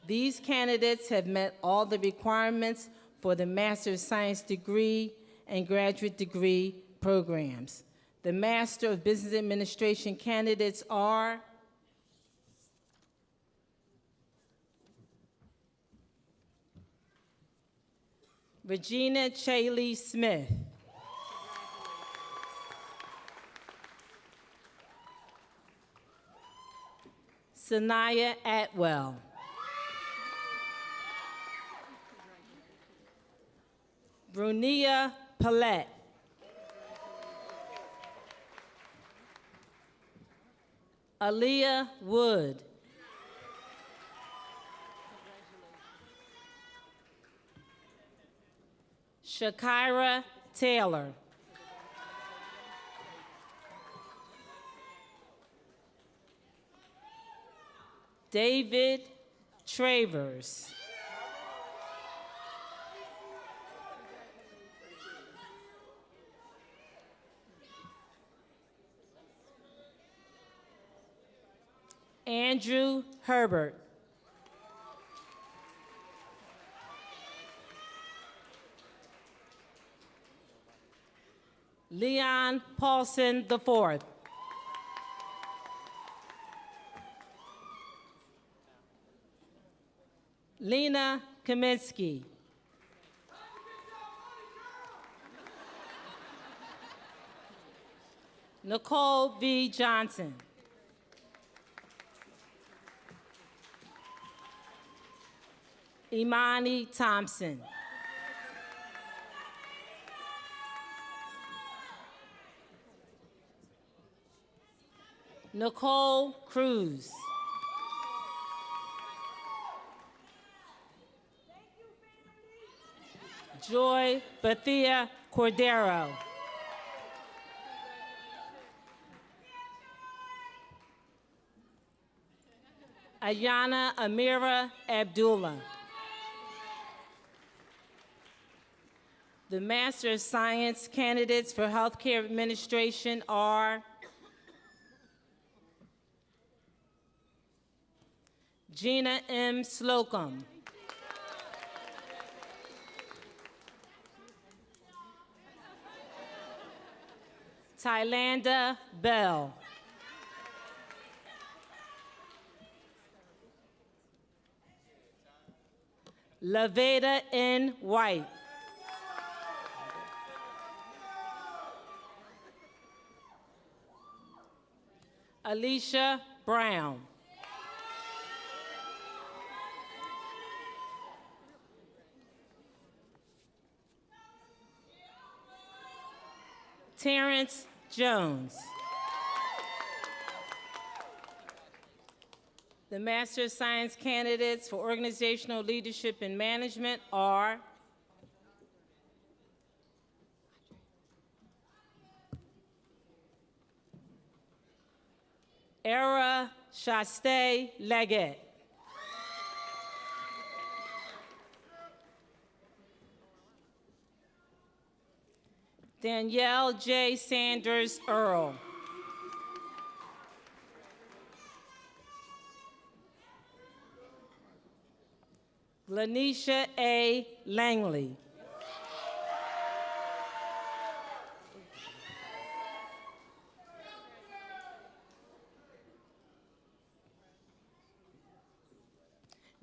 These candidates have met all the requirements for the Master of Science degree and graduate degree programs. The Master of Business Administration candidates are Regina Chaley Smith, Sanaya Atwell, Brunia Paulette. Aaliyah Wood. Shakira Taylor. David Travers. Andrew Herbert. Leon Paulson IV. Lena Kaminsky. Nicole V. Johnson. Imani Thompson. Nicole Cruz. Joy Bethia Cordero. Ayana Amira Abdullah. The Master of Science candidates for Healthcare Administration are Gina M. Slocum. Thylanda Bell. Laveda N. White. Alicia Brown. Terrence Jones. The Master of Science candidates for Organizational Leadership and Management are Era Shaste Leggett. Danielle J. Sanders Earl. Lanisha A. Langley.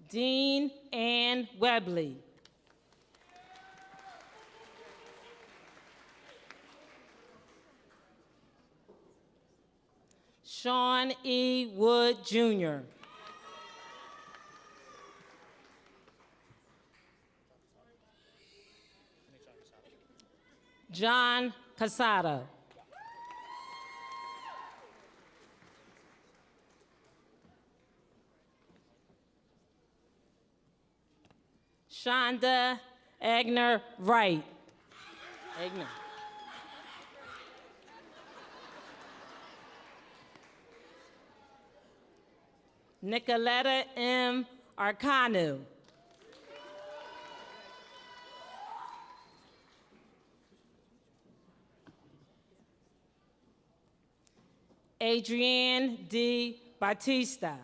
Dean Ann Webley. Sean E. Wood, Jr. John Casada. Shonda Agner Wright. Agner. Nicoletta M. Arcanu. Adrienne D. Batista.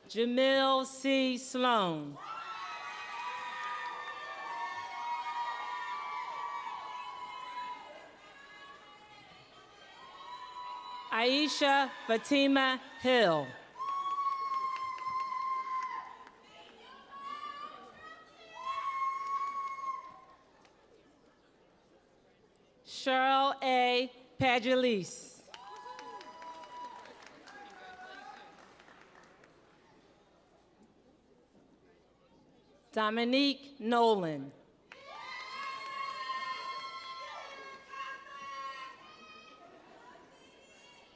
Jamil C. Sloan. Aisha Fatima Hill. Cheryl A. Pagelis. Dominique Nolan.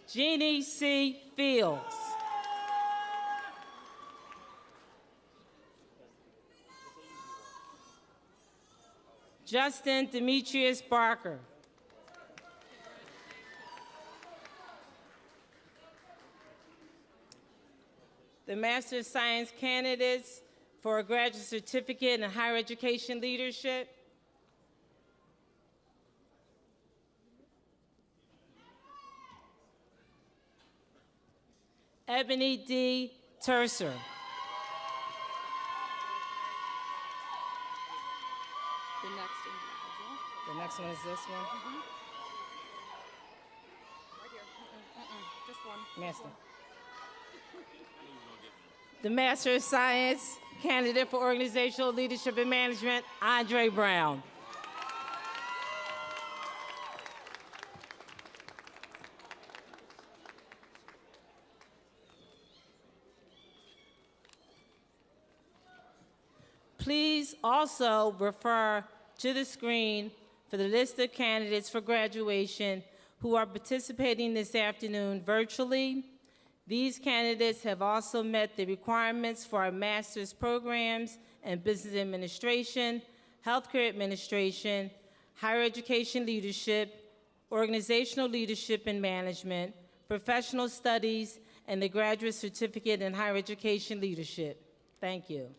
Jeannie C. Fields. Justin Demetrius Barker. The Master of Science candidates for a graduate certificate in higher education leadership. Ebony D. Tercer. The next one is this one? Just one. Master. The Master of Science candidate for Organizational Leadership and Management, Andre Brown. Please also refer to the screen for the list of candidates for graduation who are participating this afternoon virtually. These candidates have also met the requirements for our master's programs in business administration, healthcare administration, higher education leadership, organizational leadership and management, professional studies, and the graduate certificate in higher education leadership. Thank you.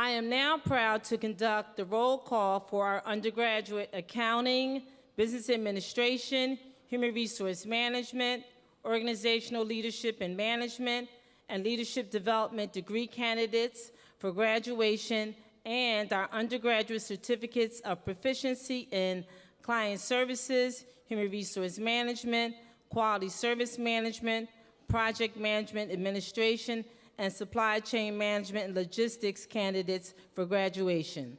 I am now proud to conduct the roll call for our undergraduate accounting, business administration, human resource management, organizational leadership and management, and leadership development degree candidates for graduation, and our undergraduate certificates of proficiency in client services, human resource management, quality service management, project management administration, and supply chain management and logistics candidates for graduation.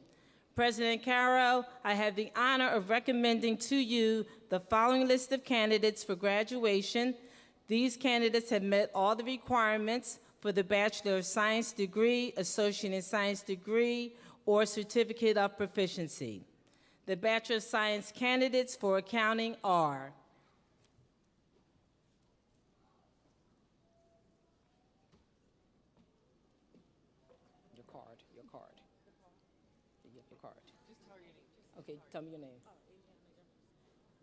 President Caro, I have the honor of recommending to you the following list of candidates for graduation. These candidates have met all the requirements for the Bachelor of Science degree, Associate in Science degree, or Certificate of Proficiency. The Bachelor of Science candidates for accounting are Okay, tell me your name.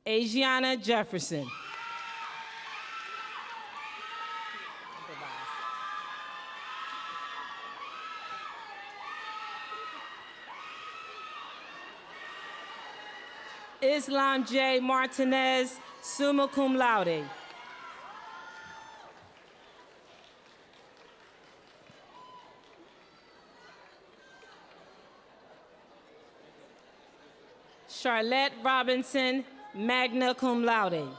Asiana Jefferson. Islam J. Martinez, summa cum laude. Charlotte Robinson, magna cum laude.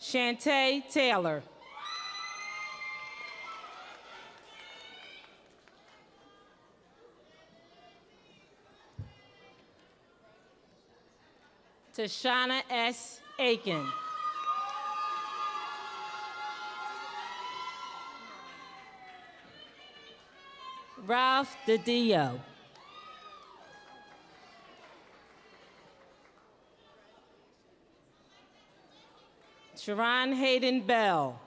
Shantae Taylor. Tashana S. Aiken. Ralph DiDio. Sharon Hayden Bell.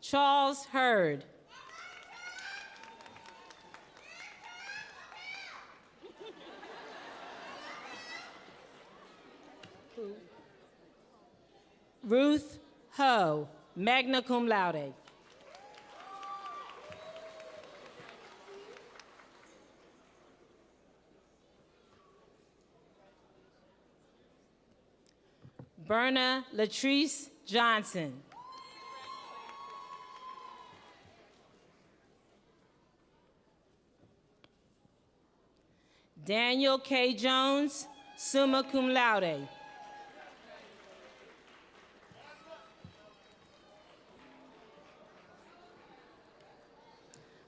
Charles Hurd. Ruth Ho, magna cum laude. Berna Latrice Johnson. Daniel K. Jones, summa cum laude.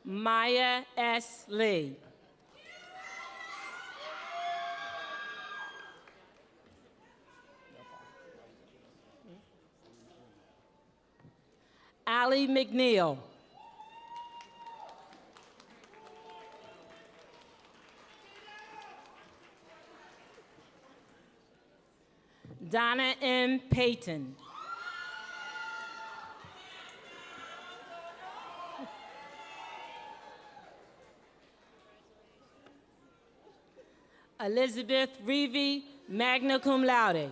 Maya S. Lee. Allie McNeil. Donna M. Payton. Elizabeth Reevy, magna cum laude.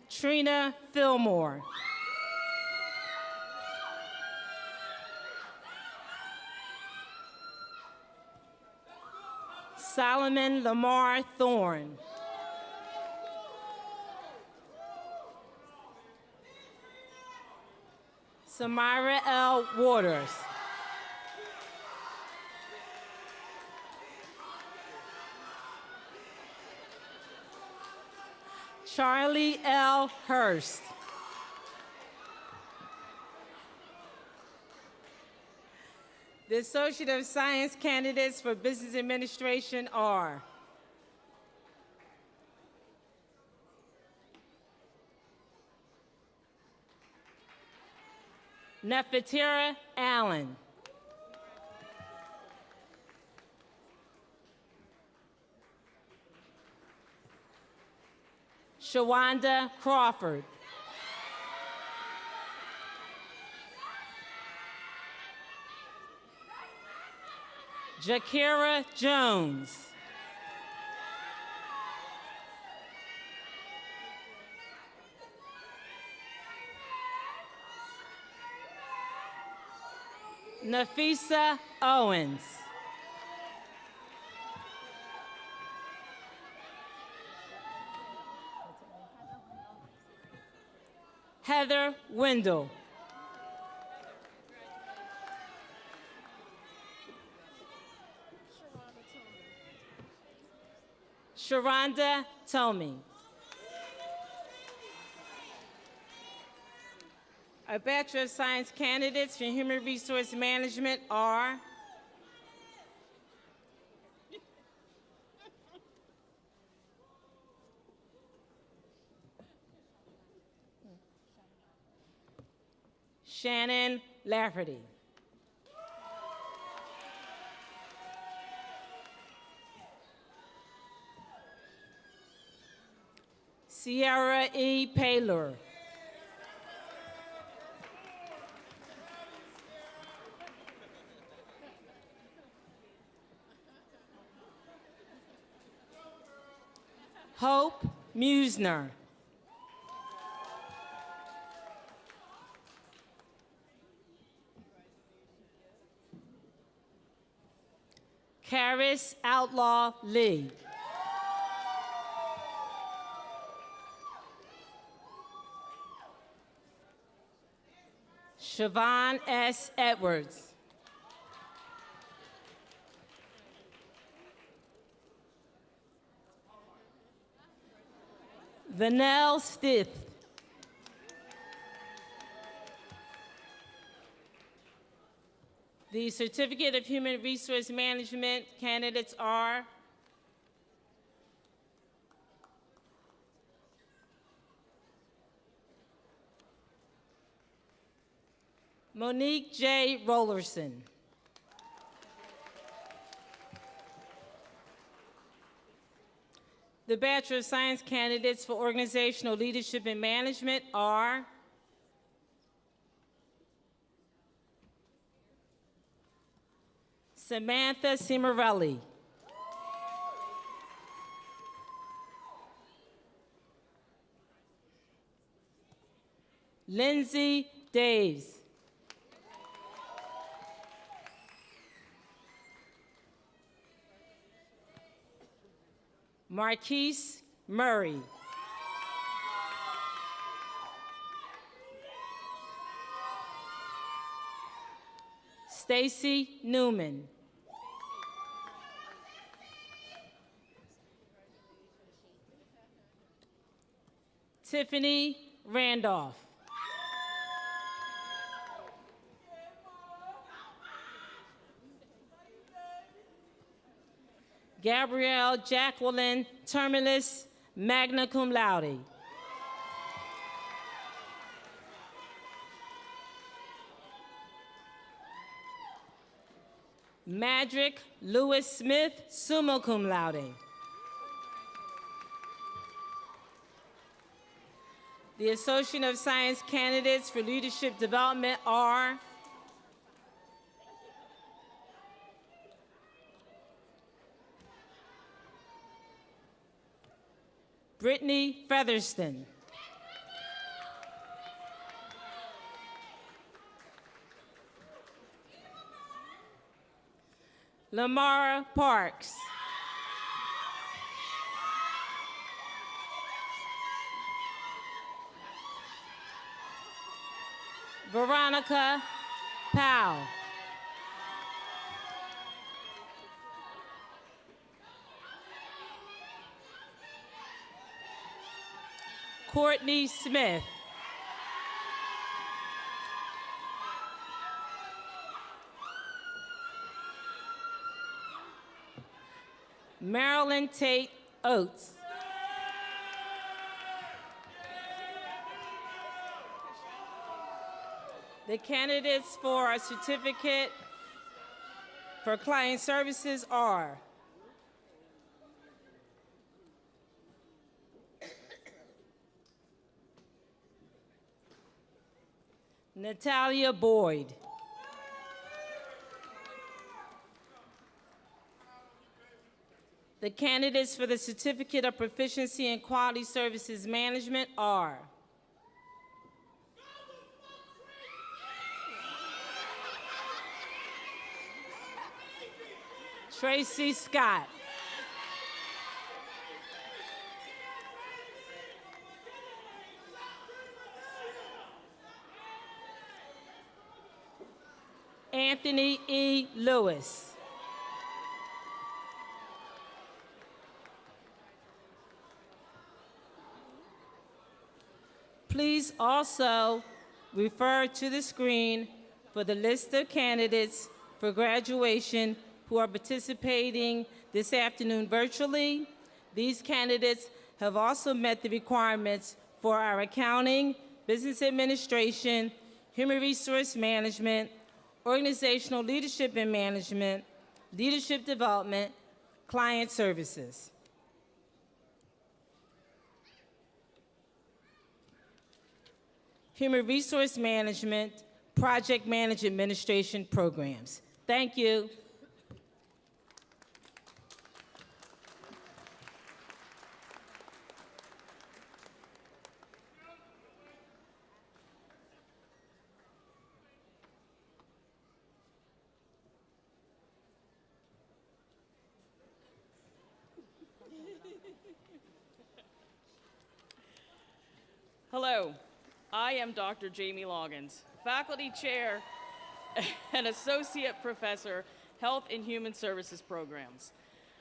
Trina Fillmore. Solomon Lamar Thorne. Samira L. Waters. Charlie L. Hurst. The Associate of Science candidates for Business Administration are Nefertira Allen. Shawanda Crawford. Jakira Jones. Nafisa Owens. Heather Wendell. Sharonda Tomey. Our Bachelor of Science candidates for Human Resource Management are Shannon Lafferty. Sierra E. Paylor. Hope Musner. Karis Outlaw Lee. Siobhan S. Edwards. Vanell Stith. The Certificate of Human Resource Management candidates are Monique J. Rollerson. The Bachelor of Science candidates for Organizational Leadership and Management are Samantha Cimarelli. Lindsay Daves. Marquise Murray. Stacy Newman. Tiffany Randolph. Gabrielle Jacqueline Terminus, magna cum laude. Madrick Lewis Smith, summa cum laude. The Associate of Science candidates for leadership development are Brittany Featherston. Lamara Parks. Veronica Powell. Courtney Smith. Marilyn Tate Oates. The candidates for a certificate for client services are Natalia Boyd. The candidates for the Certificate of Proficiency in Quality Services Management are Tracy Scott. Anthony E. Lewis. Please also refer to the screen for the list of candidates for graduation who are participating this afternoon virtually. These candidates have also met the requirements for our accounting, business administration, human resource management, organizational leadership and management, leadership development, client services. Human resource management, project management administration programs. Thank you. Hello, I am Dr. Jamie Loggins, Faculty Chair and Associate Professor, Health and Human Services Programs.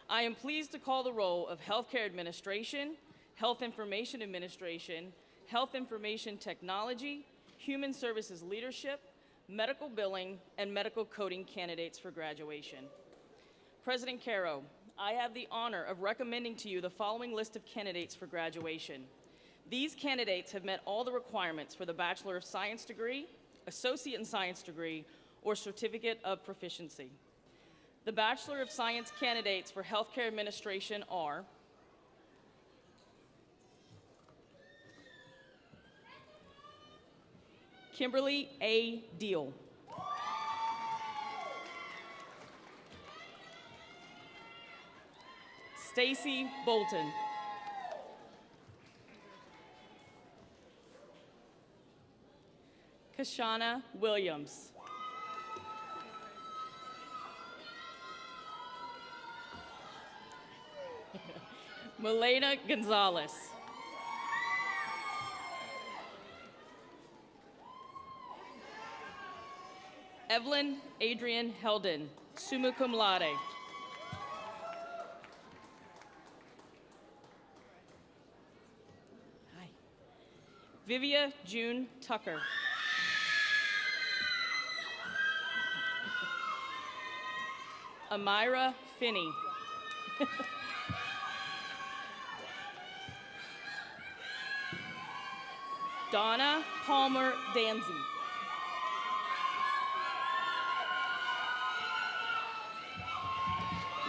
I am pleased to call the role of Healthcare Administration, Health Information Administration, Health Information Technology, Human Services Leadership, Medical Billing, and Medical Coding candidates for graduation. President Caro, I have the honor of recommending to you the following list of candidates for graduation. These candidates have met all the requirements for the Bachelor of Science degree, Associate in Science degree, or Certificate of Proficiency. The Bachelor of Science candidates for Healthcare Administration are Kimberly A. Deal. Stacy Bolton. Kashana Williams. Milena Gonzalez. Evelyn Adrian Helden, summa cum laude. Hi. Vivia June Tucker. Amira Finney. Donna Palmer Danzy.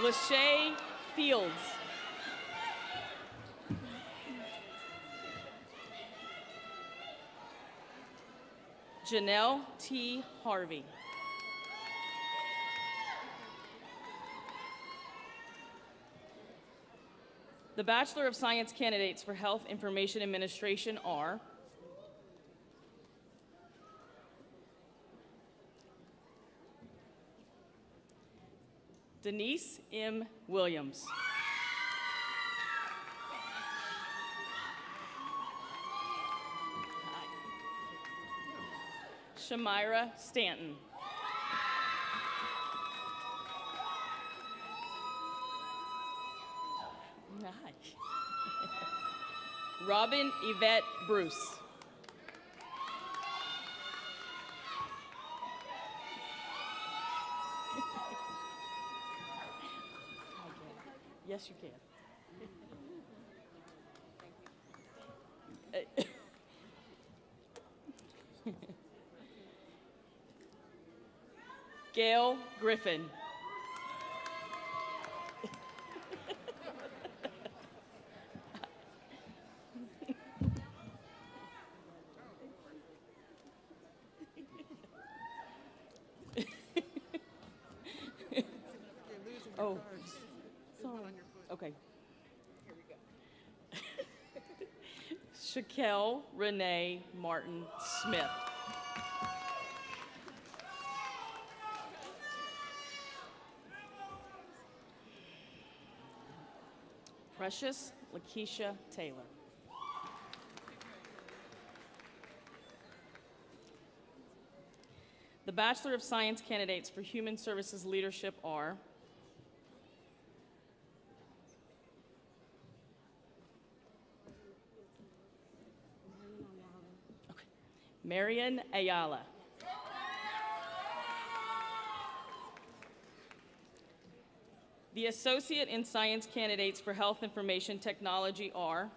Lachey Fields. Janelle T. Harvey. The Bachelor of Science candidates for Health Information Administration are Denise M. Williams. Shamira Stanton. Nice. Robin Yvette Bruce. Yes, you can. Gail Griffin. Oh, sorry. Okay. Shaquille Renee Martin Smith. Precious Lakeisha Taylor. The Bachelor of Science candidates for Human Services Leadership are Marian Ayala. The Associate in Science candidates for Health Information Technology are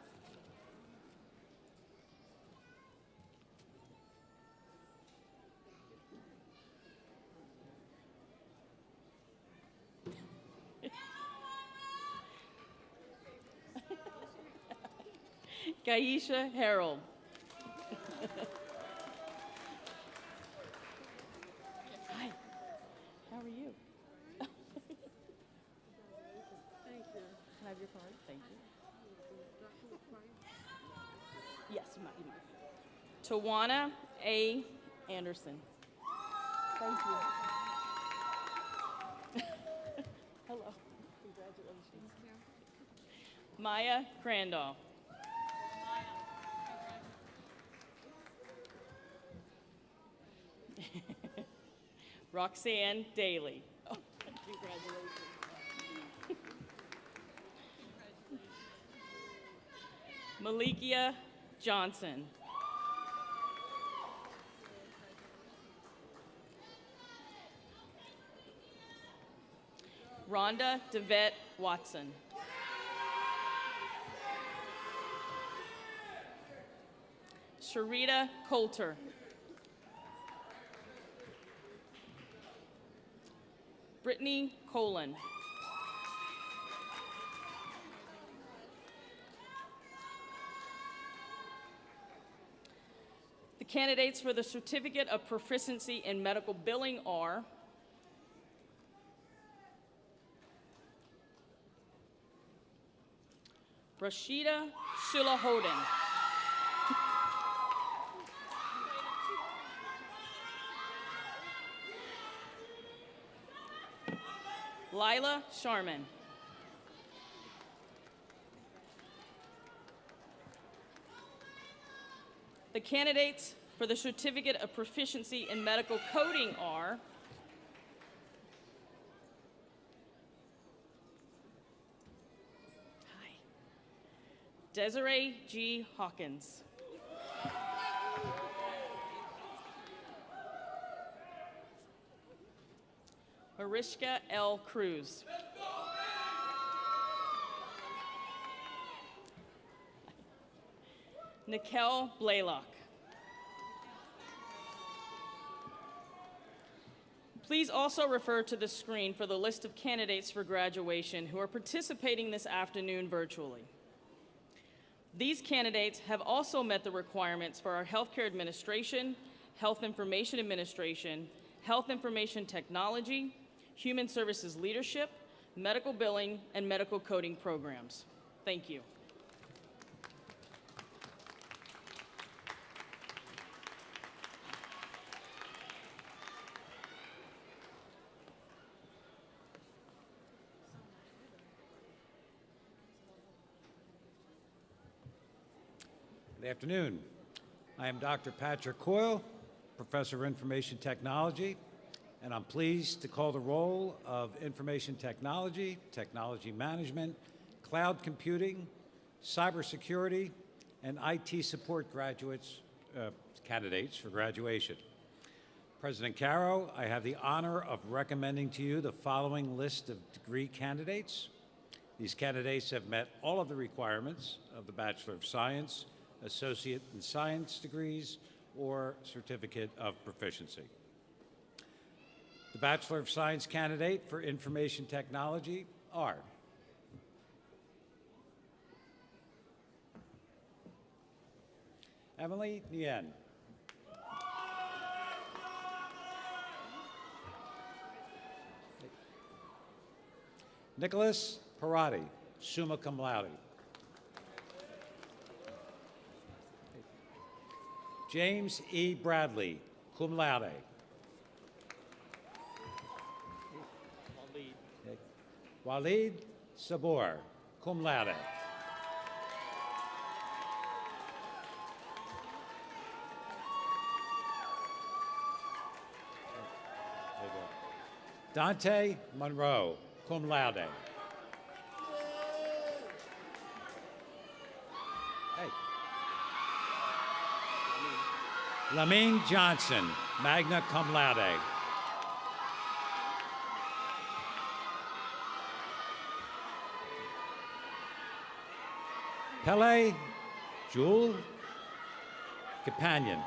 Kaisha Harold. Hi, how are you? Thank you. Can I have your card? Thank you. Yes, you might. Tawana A. Anderson. Thank you. Hello. Congratulations. Maya Crandall. Roxanne Daly. Oh, congratulations. Malikia Johnson. Rhonda DeVette Watson. Sharita Coulter. Brittany Colon. The candidates for the Certificate of Proficiency in Medical Billing are Rashida Sulahoden. Lila Sharman. The candidates for the Certificate of Proficiency in Medical Coding are Desiree G. Hawkins. Mariska L. Cruz. Nikel Blaylock. Please also refer to the screen for the list of candidates for graduation who are participating this afternoon virtually. These candidates have also met the requirements for our healthcare administration, health information administration, health information technology, human services leadership, medical billing, and medical coding programs. Thank you. Good afternoon. I am Dr. Patrick Coyle, Professor of Information Technology, and I'm pleased to call the roll of Information Technology, Technology Management, Cloud Computing, Cybersecurity, and IT Support candidates for graduation. President Caro, I have the honor of recommending to you the following list of degree candidates. These candidates have met all of the requirements of the Bachelor of Science, Associate in Science degrees, or Certificate of Proficiency. The Bachelor of Science candidate for Information Technology are Emily Nguyen, Nicholas Parati, summa cum laude. James E. Bradley, cum laude. Walid Sabor, cum laude. Dante Monroe, cum laude. Hey. Lamine Johnson, magna cum laude. Pele Jewel Companion.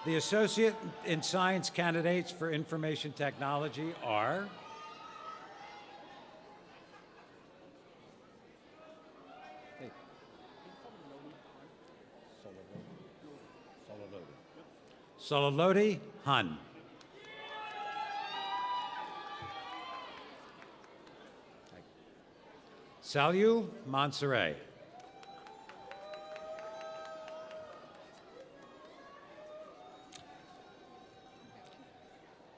The Associate in Science candidates for Information Technology are Sololodi Hun. Saliu Monserrat.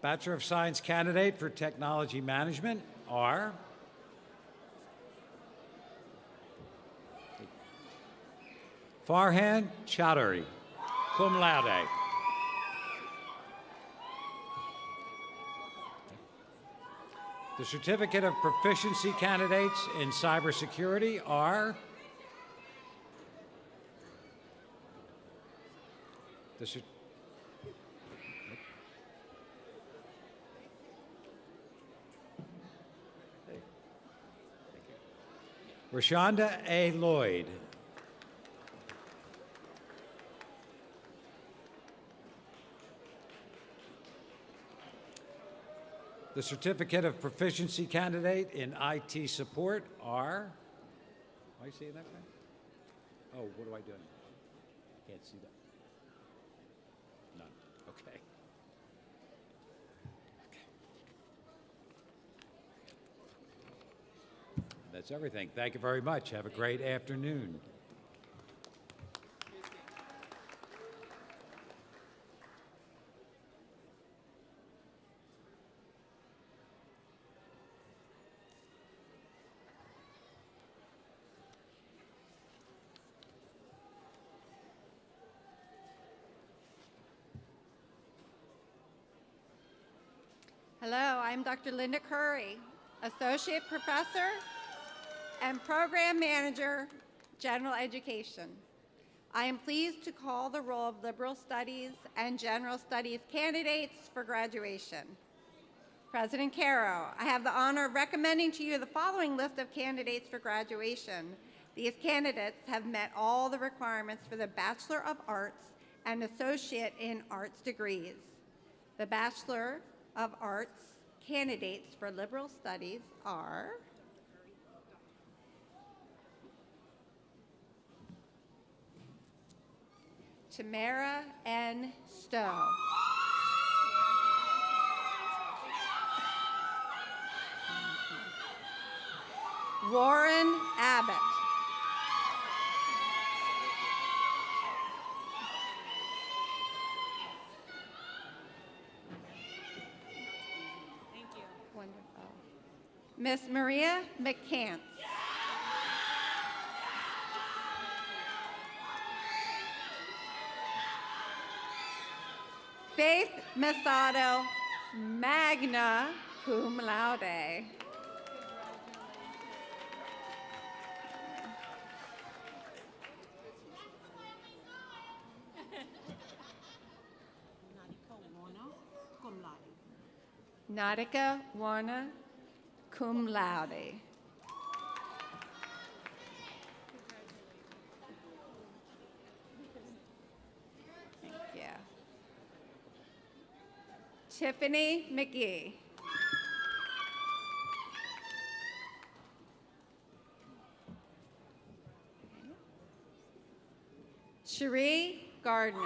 Bachelor of Science candidate for Technology Management are Farhan Chowdhury, cum laude. The Certificate of Proficiency candidates in Cybersecurity are Rashonda A. Lloyd. The Certificate of Proficiency candidate in IT support are, am I seeing that right? Oh, what do I do? Can't see that. None. Okay. That's everything. Thank you very much. Have a great afternoon. Hello, I'm Dr. Linda Curry, Associate Professor and Program Manager, General Education. I am pleased to call the roll of Liberal Studies and General Studies candidates for graduation. President Caro, I have the honor of recommending to you the following list of candidates for graduation. These candidates have met all the requirements for the Bachelor of Arts and Associate in Arts degrees. The Bachelor of Arts candidates for Liberal Studies are Tamara N. Stowe. Warren Abbott. Thank you. Wonderful. Miss Maria McCants. Faith Masato, magna cum laude. Nautica Warner, cum laude. Thank you. Tiffany McGee. Cherie Gardner.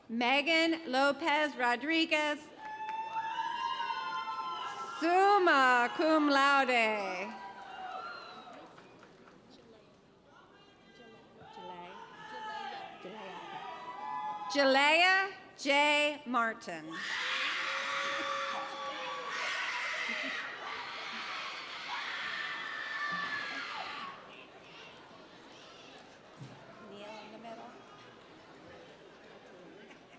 Megan Lopez Rodriguez, summa cum laude. Jalea J. Martin.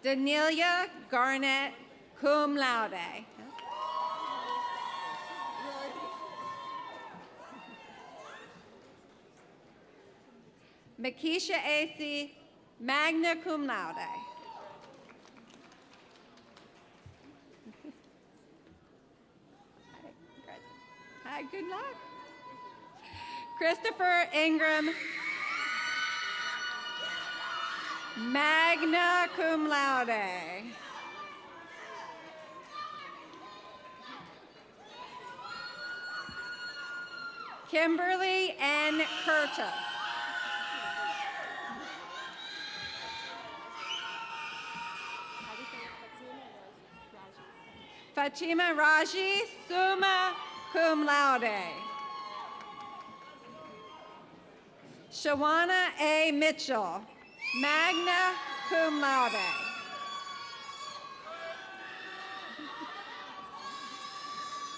Danelia Garnett, cum laude. Makisha Acey, magna cum laude. Hi, good luck. Christopher Ingram, magna cum laude. Kimberly N. Curtis. Fatima Raji, summa cum laude. Shawana A. Mitchell, magna cum laude.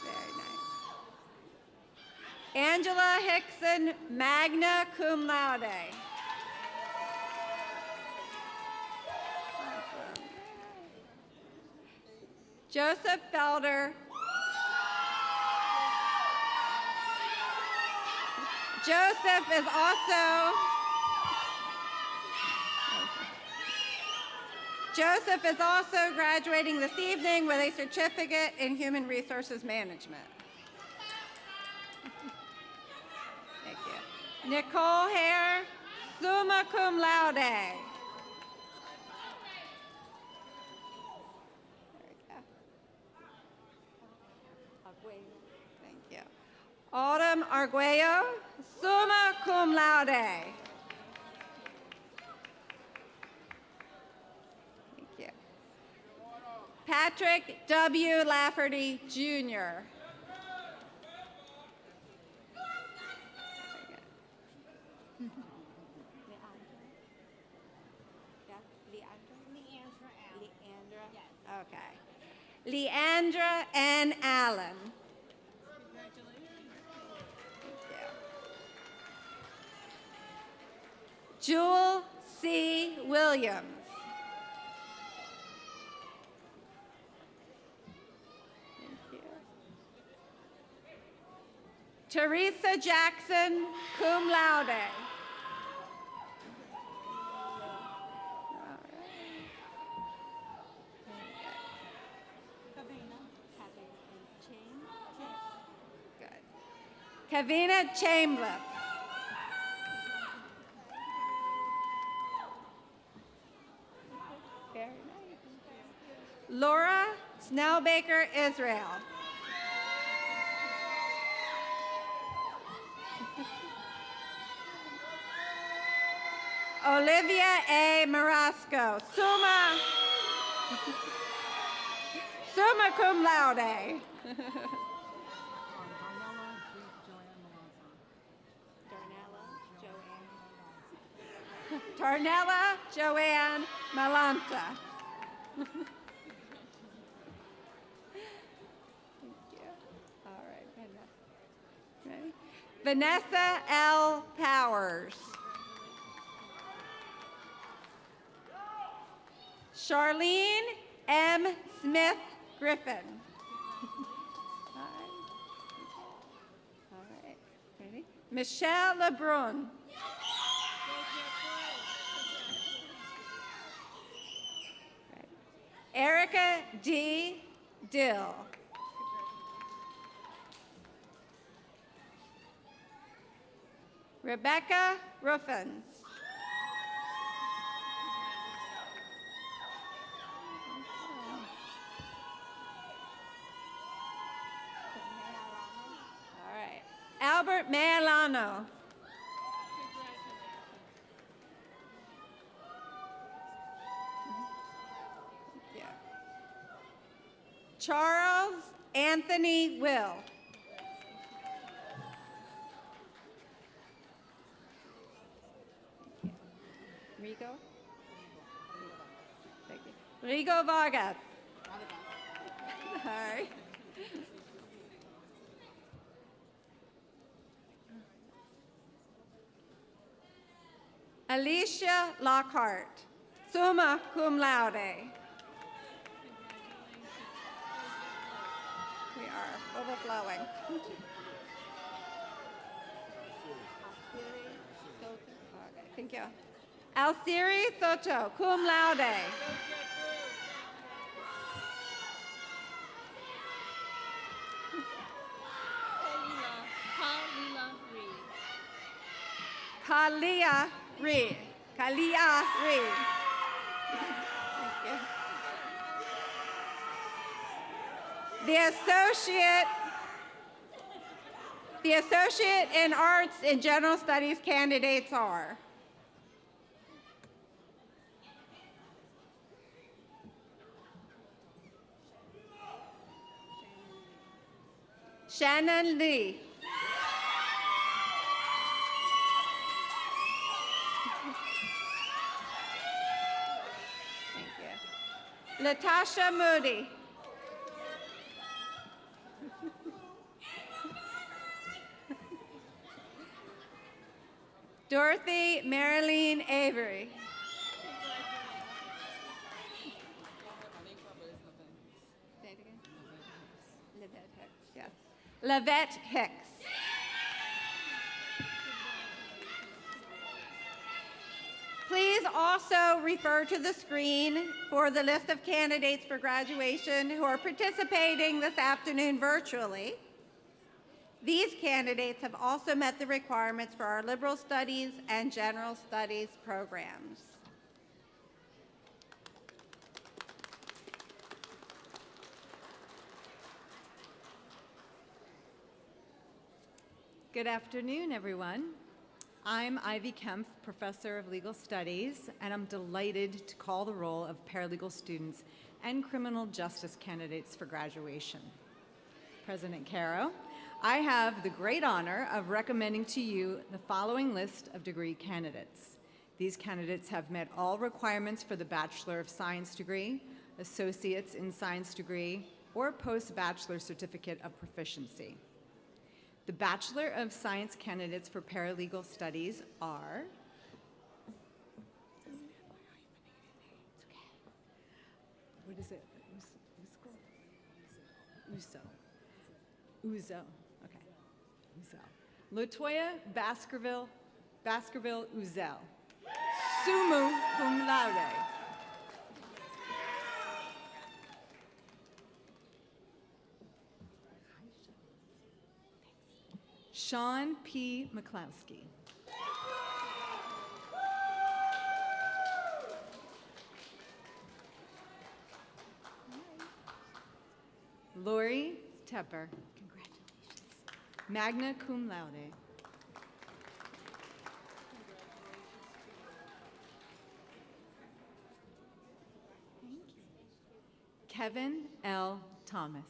Very nice. Angela Hickson, magna cum laude. Joseph Felder. Joseph is also graduating this evening with a certificate in human resources management. Thank you. Nicole Hare, summa cum laude. There we go. Thank you. Autumn Arguello, summa cum laude. Thank you. Patrick W. Lafferty, Jr. Okay. Leandra N. Allen. Jewel C. Williams. Thank you. Teresa Jackson, cum laude. Kavina Chambliss. Very nice. Laura Snellbaker Israel. Olivia A. Marasco, summa cum laude. Tarnella Joanne Malanta. Thank you. All right, ready? Vanessa L. Powers. Charlene M. Smith Griffin. All right, ready? Michelle LeBrun. Erica D. Dill. Rebecca Ruffins. All right. Albert Mayalano. Charles Anthony Will. Rigo? Thank you. Rigo Vargas. All right. Alicia Lockhart, summa cum laude. We are overflowing. Okay, thank you. Alciri Soto, cum laude. Kalia Reed. Kalia Reed. Thank you. The Associate in Arts and General Studies candidates are Shannon Lee. Thank you. Latasha Moody. Dorothy Marilyn Avery. Say it again. Lavette Hicks. Yes. Lavette Hicks. Please also refer to the screen for the list of candidates for graduation who are participating this afternoon virtually. These candidates have also met the requirements for our liberal studies and general studies programs. Good afternoon, everyone. I'm Ivy Kempf, Professor of Legal Studies, and I'm delighted to call the roll of paralegal students and criminal justice candidates for graduation. President Caro, I have the great honor of recommending to you the following list of degree candidates. These candidates have met all requirements for the Bachelor of Science degree, Associates in Science degree, or Post-Bachelor Certificate of Proficiency. The Bachelor of Science candidates for paralegal studies are what is it? Uzo. Okay. Latoya Baskerville Uzel, summa cum laude. Sean P. McCloskey. Lori Tepper. Congratulations. Magna cum laude. Kevin L. Thomas.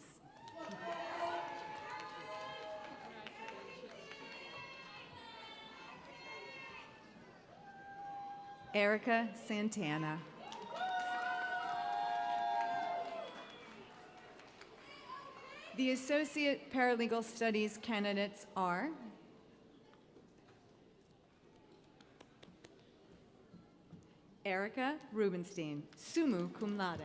Erica Santana. The Associate Paralegal Studies candidates are Erica Rubenstein, summa cum laude.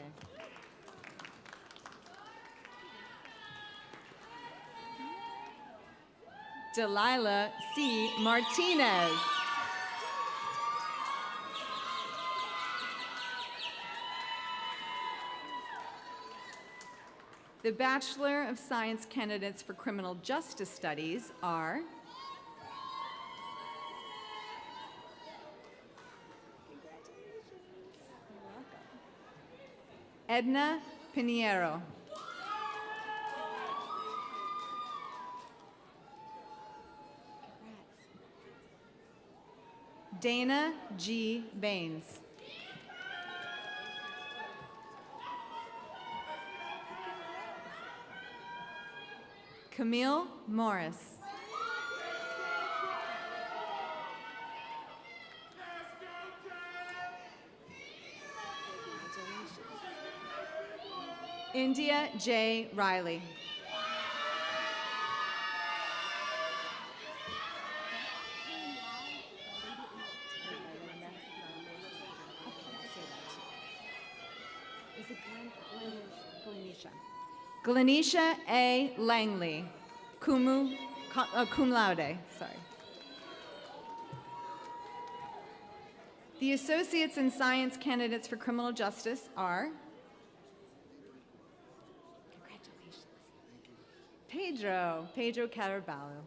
Delilah C. Martinez. The Bachelor of Science candidates for Criminal Justice Studies are Edna Pinheiro. Dana G. Baines. Camille Morris. India J. Riley. Glenisha A. Langley, cum laude, sorry. The Associates in Science candidates for Criminal Justice are Pedro Caraballo.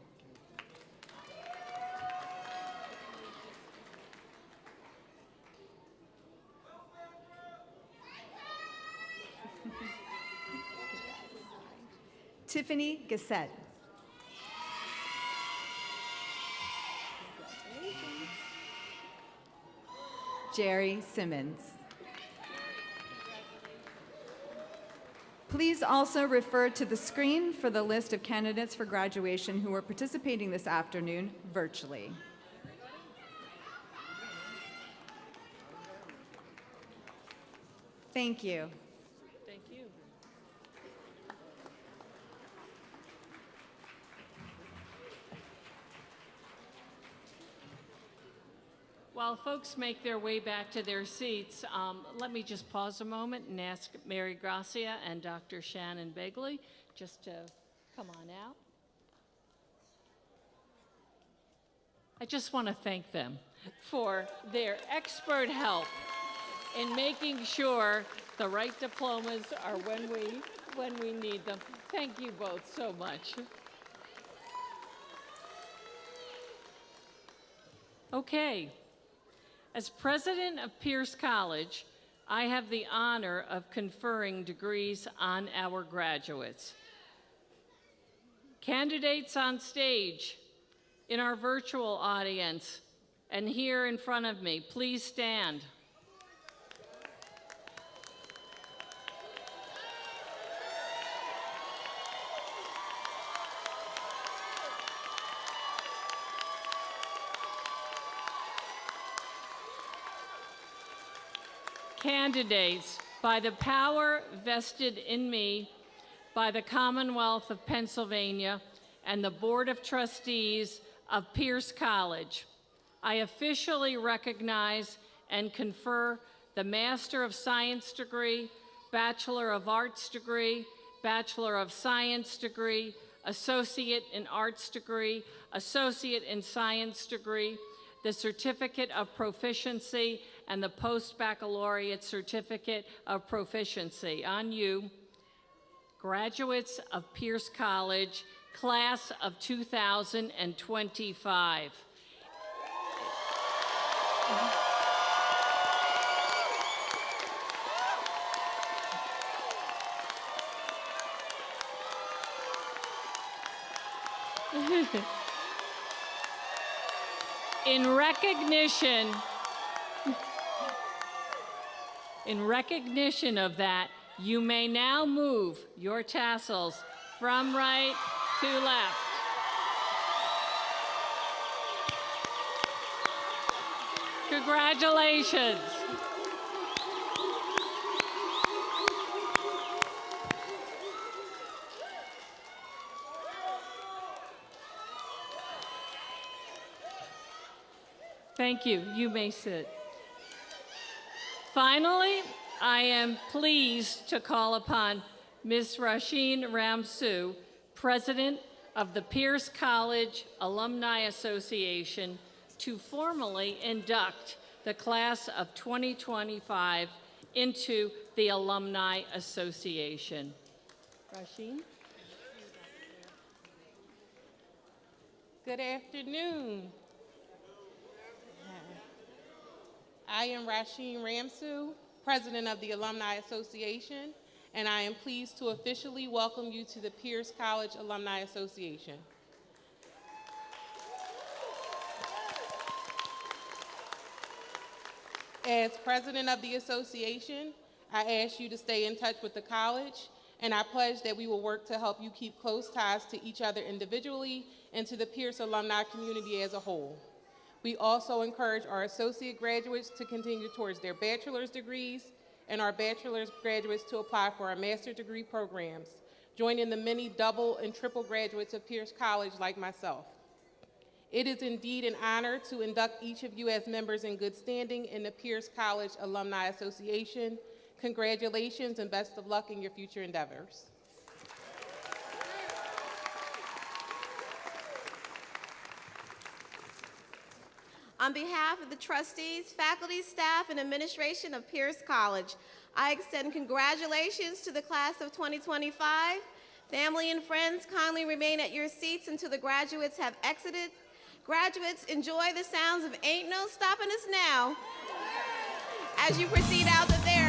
Tiffany Gassett. Jerry Simmons. Please also refer to the screen for the list of candidates for graduation who are participating this afternoon virtually. Thank you. Thank you. While folks make their way back to their seats, let me just pause a moment and ask Mary Gracia and Dr. Shannon Begley just to come on out. I just want to thank them for their expert help in making sure the right diplomas are when we need them. Thank you both so much. Okay. As president of Peirce College, I have the honor of conferring degrees on our graduates. Candidates on stage, in our virtual audience, and here in front of me, please stand. Candidates, by the power vested in me by the Commonwealth of Pennsylvania and the Board of Trustees of Peirce College, I officially recognize and confer the Master of Science degree, Bachelor of Arts degree, Bachelor of Science degree, Associate in Arts degree, Associate in Science degree, the Certificate of Proficiency, and the Post-Baccalaureate Certificate of Proficiency. On you, graduates of Peirce College, class of 2025. In recognition of that, you may now move your tassels from right to left. Congratulations. Thank you. You may sit. Finally, I am pleased to call upon Ms. Rasheen Ramsoo, President of the Peirce College Alumni Association, to formally induct the class of 2025 into the Alumni Association. Rasheen? Good afternoon. I am Rasheen Ramsoo, President of the Alumni Association, and I am pleased to officially welcome you to the Peirce College Alumni Association. As President of the Association, I ask you to stay in touch with the college, and I pledge that we will work to help you keep close ties to each other individually and to the Peirce alumni community as a whole. We also encourage our associate graduates to continue towards their bachelor's degrees and our bachelor's graduates to apply for our master's degree programs, joining the many double and triple graduates of Peirce College like myself. It is indeed an honor to induct each of you as members in good standing in the Peirce College Alumni Association. Congratulations and best of luck in your future endeavors. On behalf of the trustees, faculty, staff, and administration of Peirce College, I extend congratulations to the class of 2025. Family and friends, kindly remain at your seats until the graduates have exited. Graduates, enjoy the sounds of Ain't No Stopping Us Now as you proceed out the there.